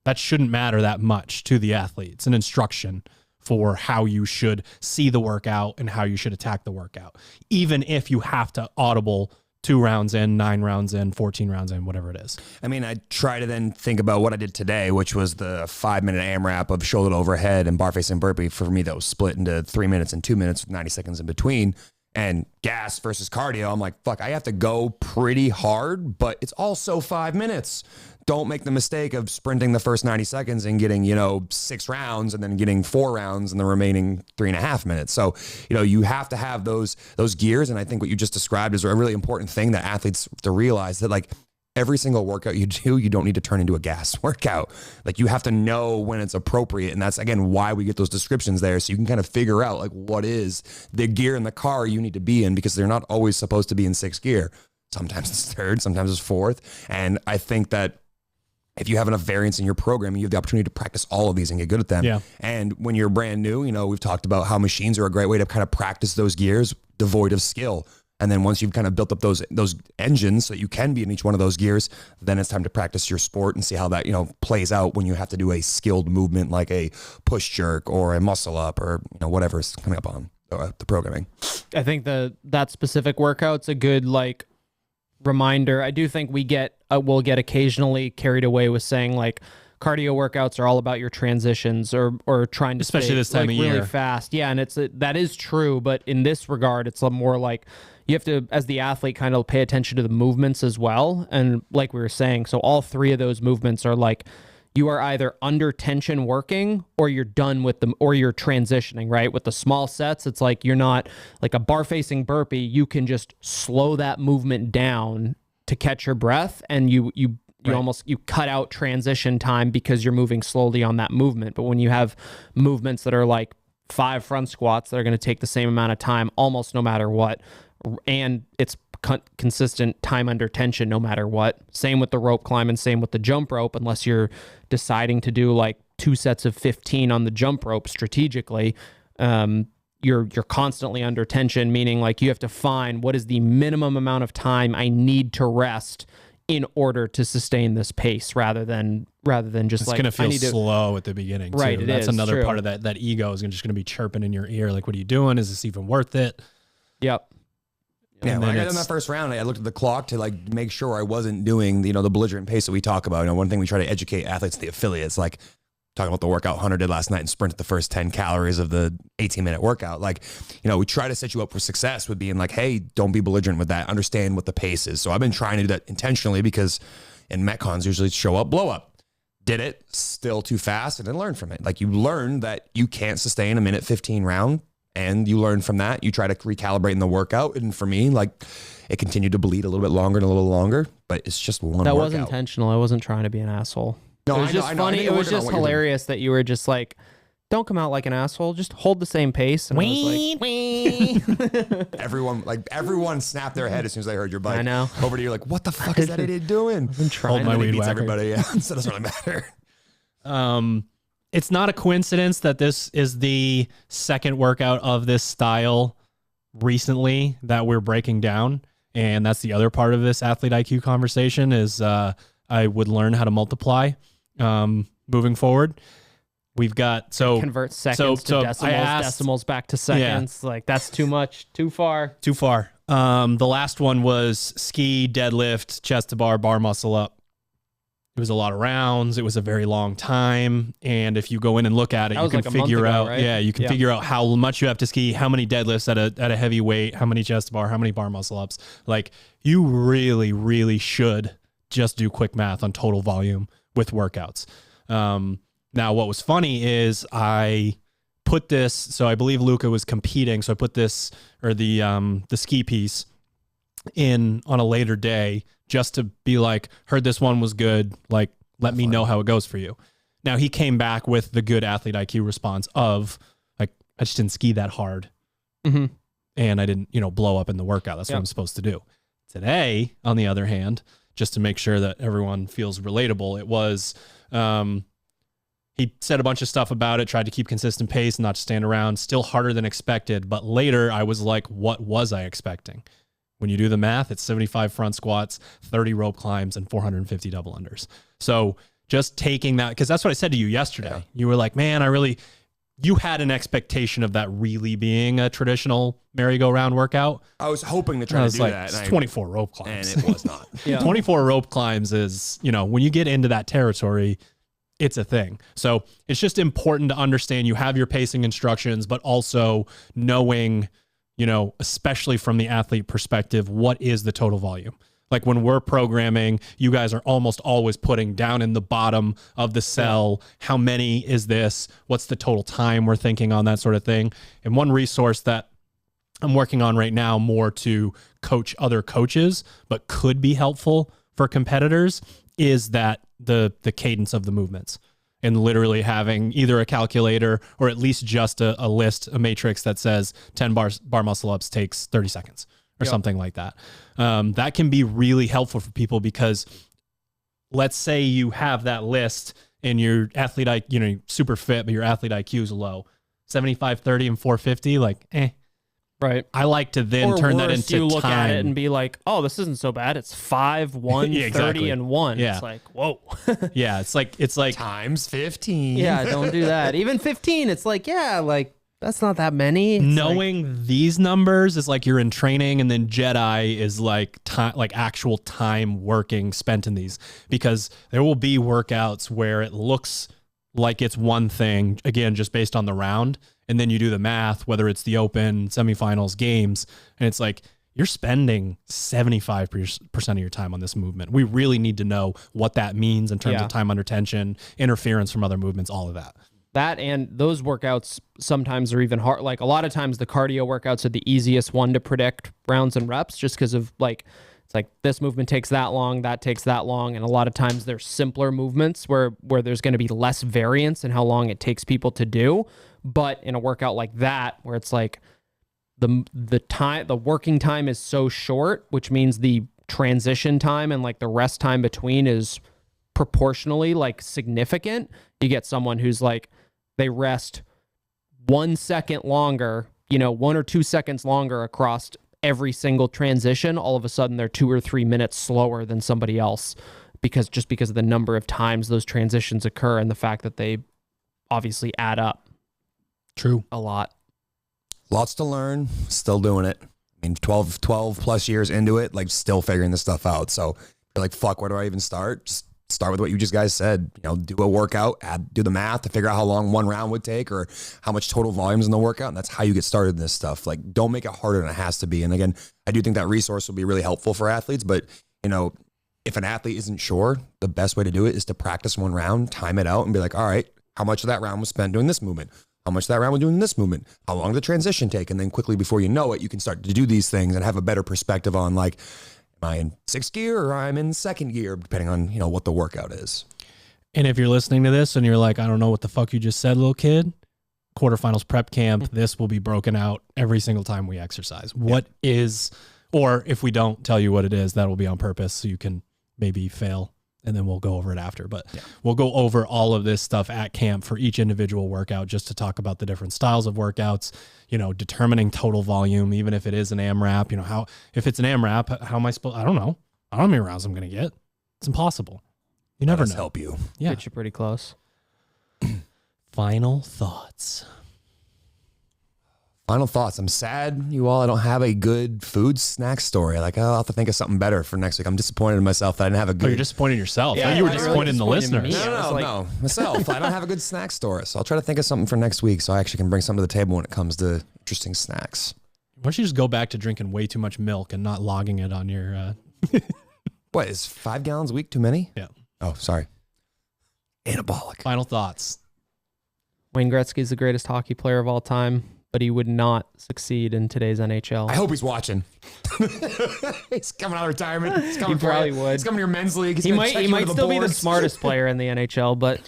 that shouldn't matter that much to the athlete. It's an instruction for how you should see the workout and how you should attack the workout, even if you have to audible 2 rounds in, 9 rounds in, 14 rounds in, whatever it is. I mean, I try to then think about what I did today, which was the 5-minute AMRAP of shoulder to overhead and bar facing burpee. For me, that was split into 3 minutes and 2 minutes with 90 seconds in between. And gas versus cardio, I'm like, fuck, I have to go pretty hard, but it's also 5 minutes. Don't make the mistake of sprinting the first 90 seconds and getting, 6 rounds and then getting 4 rounds in the remaining 3.5 minutes. So, you have to have those gears. And I think what you just described is a really important thing that athletes have to realize, that like every single workout you do, you don't need to turn into a gas workout. Like, you have to know when it's appropriate. And that's, again, why we get those descriptions there. So you can kind of figure out like what is the gear in the car you need to be in, because they're not always supposed to be in 6th gear. Sometimes it's 3rd, sometimes it's 4th. And I think that if you have enough variance in your program, you have the opportunity to practice all of these and get good at them. Yeah. And when you're brand new, we've talked about how machines are a great way to kind of practice those gears devoid of skill. And then once you've kind of built up those engines so that you can be in each one of those gears, then it's time to practice your sport and see how that, plays out when you have to do a skilled movement like a push jerk or a muscle up or, whatever is coming up on the programming. I think that specific workout's a good reminder. I do think we'll get occasionally carried away with saying like cardio workouts are all about your transitions or trying to especially stay, this time of really year fast. Yeah, and that is true, but in this regard, it's more like you have to, as the athlete, kind of pay attention to the movements as well. And like we were saying, so all 3 of those movements are like you are either under tension working or you're done with them, or you're transitioning, right? With the small sets, it's like you're not like a bar facing burpee. You can just slow that movement down to catch your breath, and you you cut out transition time because you're moving slowly on that movement. But when you have movements that are like 5 front squats that are going to take the same amount of time almost no matter what, and it's consistent time under tension no matter what. Same with the rope climb and same with the jump rope, unless you're deciding to do like 2 sets of 15 on the jump rope strategically. You're constantly under tension, meaning like you have to find what is the minimum amount of time I need to rest in order to sustain this pace, rather than just it's like gonna feel slow at the beginning, too. Right, That's another part of that ego is just gonna be chirping in your ear, like, what are you doing? Is this even worth it? Yep. Yeah, when I got in that first round, I looked at the clock to like make sure I wasn't doing the belligerent pace that we talk about. One thing we try to educate athletes, the affiliates, like talking about the workout Hunter did last night and sprinted the first 10 calories of the 18-minute workout. Like, we try to set you up for success with being like, hey, don't be belligerent with that. Understand what the pace is. So I've been trying to do that intentionally, because in Metcons usually show up, blow up. Did it, still too fast, and then learn from it. Like, you learn that you can't sustain a minute 15 round, and you learn from that. You try to recalibrate in the workout. And for me, like, it continued to bleed a little bit longer and a little longer, but it's just one That workout. was intentional. I wasn't trying to be an asshole. No, it was just funny. It was just hilarious that you were just like, don't come out like an asshole. Just hold the same pace. And I was like, everyone snapped their head as soon as they heard your bike. I know. Over to you, like, what the fuck is that idiot doing? I've been trying. Hold my weed beats whacker. everybody. Yeah, so it doesn't really matter. It's not a coincidence that this is the second workout of this style recently that we're breaking down. And that's the other part of this athlete IQ conversation is I would learn how to multiply moving forward. We've got convert seconds to decimals back to seconds. Yeah. Like, that's too much, too far. The last one was ski, deadlift, chest to bar, bar muscle up. It was a lot of rounds. It was a very long time. And if you go in and look at it, you can figure out, right? You can figure out how much you have to ski, how many deadlifts at a heavy weight, how many chest to bar, how many bar muscle ups. Like, you really, really should just do quick math on total volume with workouts. Now, what was funny is I put this, so I believe Luca was competing. So I put this, or the ski piece, in on a later day just to be like, heard this one was good. Like, let me know how it goes for you. Now, he came back with the good athlete IQ response of like, I just didn't ski that hard. Mm-hmm. And I didn't, blow up in the workout. That's what I'm supposed to do. Today, on the other hand, just to make sure that everyone feels relatable, it was, he said a bunch of stuff about it, tried to keep consistent pace, not to stand around, still harder than expected. But later I was like, what was I expecting? When you do the math, it's 75 front squats, 30 rope climbs, and 450 double unders. So just taking that, because that's what I said to you yesterday. Yeah. You were like, man, you had an expectation of that really being a traditional merry-go-round workout. I was hoping to try to do like, that. It's 24 rope climbs. And it was not. 24 rope climbs is, when you get into that territory, it's a thing. So it's just important to understand you have your pacing instructions, but also knowing, especially from the athlete perspective, what is the total volume? Like, when we're programming, you guys are almost always putting down in the bottom of the cell, how many is this? What's the total time we're thinking on, that sort of thing? And one resource that I'm working on right now more to coach other coaches, but could be helpful for competitors, is that the cadence of the movements, and literally having either a calculator or at least just a list, a matrix that says 10 bar muscle ups takes 30 seconds or something like that. That can be really helpful for people, because let's say you have that list and your athlete IQ, super fit, but your athlete IQ is low, 75, 30 and 450, like, Right. I like to then turn that into you look time. at it and be like, oh, this isn't so bad. It's 5, 1, Yeah, exactly. 30, and 1. Yeah. It's like, whoa. Yeah, it's like Times 15. Yeah, don't do that. Even 15, it's like, that's not that many. It's knowing these numbers is like you're in training, and then Jedi is like time, like actual time working spent in these, because there will be workouts where it looks like it's one thing, again, just based on the round. And then you do the math, whether it's the open, semifinals, games, and it's like you're spending 75% of your time on this movement. We really need to know what that means in terms of time under tension, interference from other movements, all of that. That, and those workouts sometimes are even hard. Like, a lot of times the cardio workouts are the easiest one to predict rounds and reps, just because of like It's like this movement takes that long, that takes that long. And a lot of times there's simpler movements where there's going to be less variance in how long it takes people to do. But in a workout like that, where it's like the working time is so short, which means the transition time and like the rest time between is proportionally like significant. You get someone who's like, they rest 1 second longer, 1 or 2 seconds longer across every single transition. All of a sudden they're 2 or 3 minutes slower than somebody else because of the number of times those transitions occur and the fact that they obviously add up. True. A lot. Lots to learn, still doing it. I mean, 12 plus years into it, like still figuring this stuff out. So you're like, fuck, where do I even start? Just start with what you just guys said. Do a workout, do the math to figure out how long one round would take or how much total volume is in the workout. And that's how you get started in this stuff. Like, don't make it harder than it has to be. And again, I do think that resource will be really helpful for athletes. But, if an athlete isn't sure, the best way to do it is to practice one round, time it out, and be like, all right, how much of that round was spent doing this movement? How much of that round was doing this movement? How long did the transition take? And then quickly before you know it, you can start to do these things and have a better perspective on like, am I in 6th gear or I'm in 2nd gear, depending on, what the workout is. And if you're listening to this and you're like, I don't know what the fuck you just said, little kid, quarterfinals prep camp, this will be broken out every single time we exercise. What is, or if we don't tell you what it is, that will be on purpose so you can maybe fail. And then we'll go over it after. But we'll go over all of this stuff at camp for each individual workout just to talk about the different styles of workouts, determining total volume, even if it is an AMRAP, if it's an AMRAP, how am I supposed, I don't know how many rounds I'm going to get. It's impossible. You never know. Help you. Yeah. Get you pretty close. Final thoughts. Final thoughts. I'm sad, you all. I don't have a good food snack story. Like, I'll have to think of something better for next week. I'm disappointed in myself that I didn't have a good. Oh, you're disappointed in yourself. Yeah, you were I disappointed in the disappointed in listeners. me. No, myself. I don't have a good snack story, so I'll try to think of something for next week so I actually can bring something to the table when it comes to interesting snacks. Why don't you just go back to drinking way too much milk and not logging it on your... What, is 5 gallons a week too many? Yeah. Oh, sorry. Anabolic. Final thoughts. Wayne Gretzky is the greatest hockey player of all time, but he would not succeed in today's NHL. I hope he's watching. He's coming out of retirement. He's coming He probably would. He's coming to your men's league. He might still be the smartest player in the NHL, but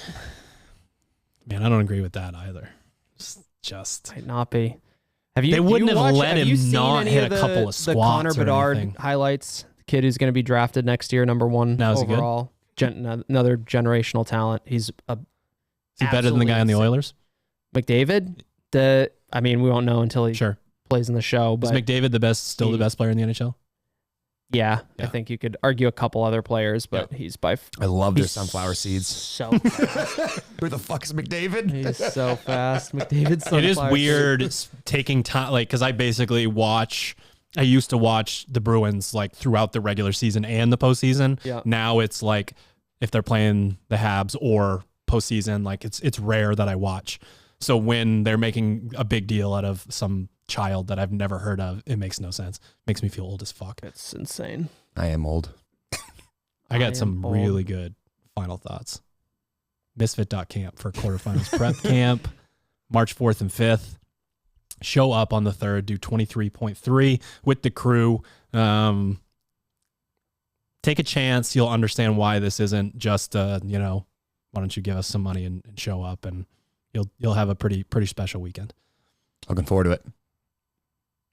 Man, I don't agree with that either. Just might not be. Have you? They wouldn't have have let have him you seen not any hit of a couple of the squats Connor or Bedard anything. highlights? The kid who's going to be drafted next year, number 1 Now, is he good? overall. Another generational talent. He's a. Is he better than the guy on the Oilers? McDavid? We won't know until he Sure. plays in the show. But Is McDavid the best player in the NHL? yeah, Yeah. I think you could argue a couple other players, but he's by. I love their he's sunflower seeds. So Who the fuck is McDavid? he's so fast. McDavid's. It is sunflower weird seeds. taking time, because I basically I used to watch the Bruins like throughout the regular season and the postseason. Yeah. Now it's like if they're playing the Habs or postseason, like it's rare that I watch. So when they're making a big deal out of some child that I've never heard of, it makes no sense. Makes me feel old as fuck. It's insane. I am old. I got am some old. really good final thoughts. Misfit.camp for quarterfinals prep camp, March 4th and 5th. Show up on the 3rd, do 23.3 with the crew. Take a chance. You'll understand why this isn't just, why don't you give us some money and show up, and you'll have a pretty special weekend. Looking forward to it.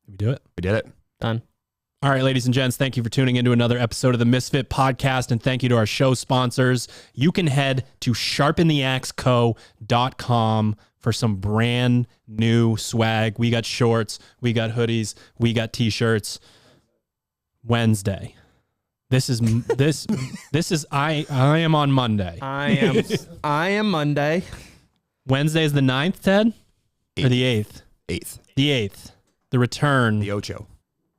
Did we do it? We did it. Done. All right, ladies and gents, thank you for tuning into another episode of the Misfit Podcast, and thank you to our show sponsors. You can head to sharpentheaxeco.com for some brand new swag. We got shorts, we got hoodies, we got t-shirts. Wednesday. This is I am on Monday. I am Monday. Wednesday is the 9th, Ted? Or the 8th? 8th. The 8th. The return The Ocho.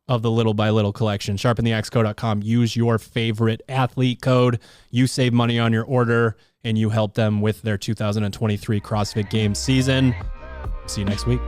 of the Little by Little collection. Sharpentheaxeco.com. Use your favorite athlete code. You save money on your order, and you help them with their 2023 CrossFit Games season. See you next week.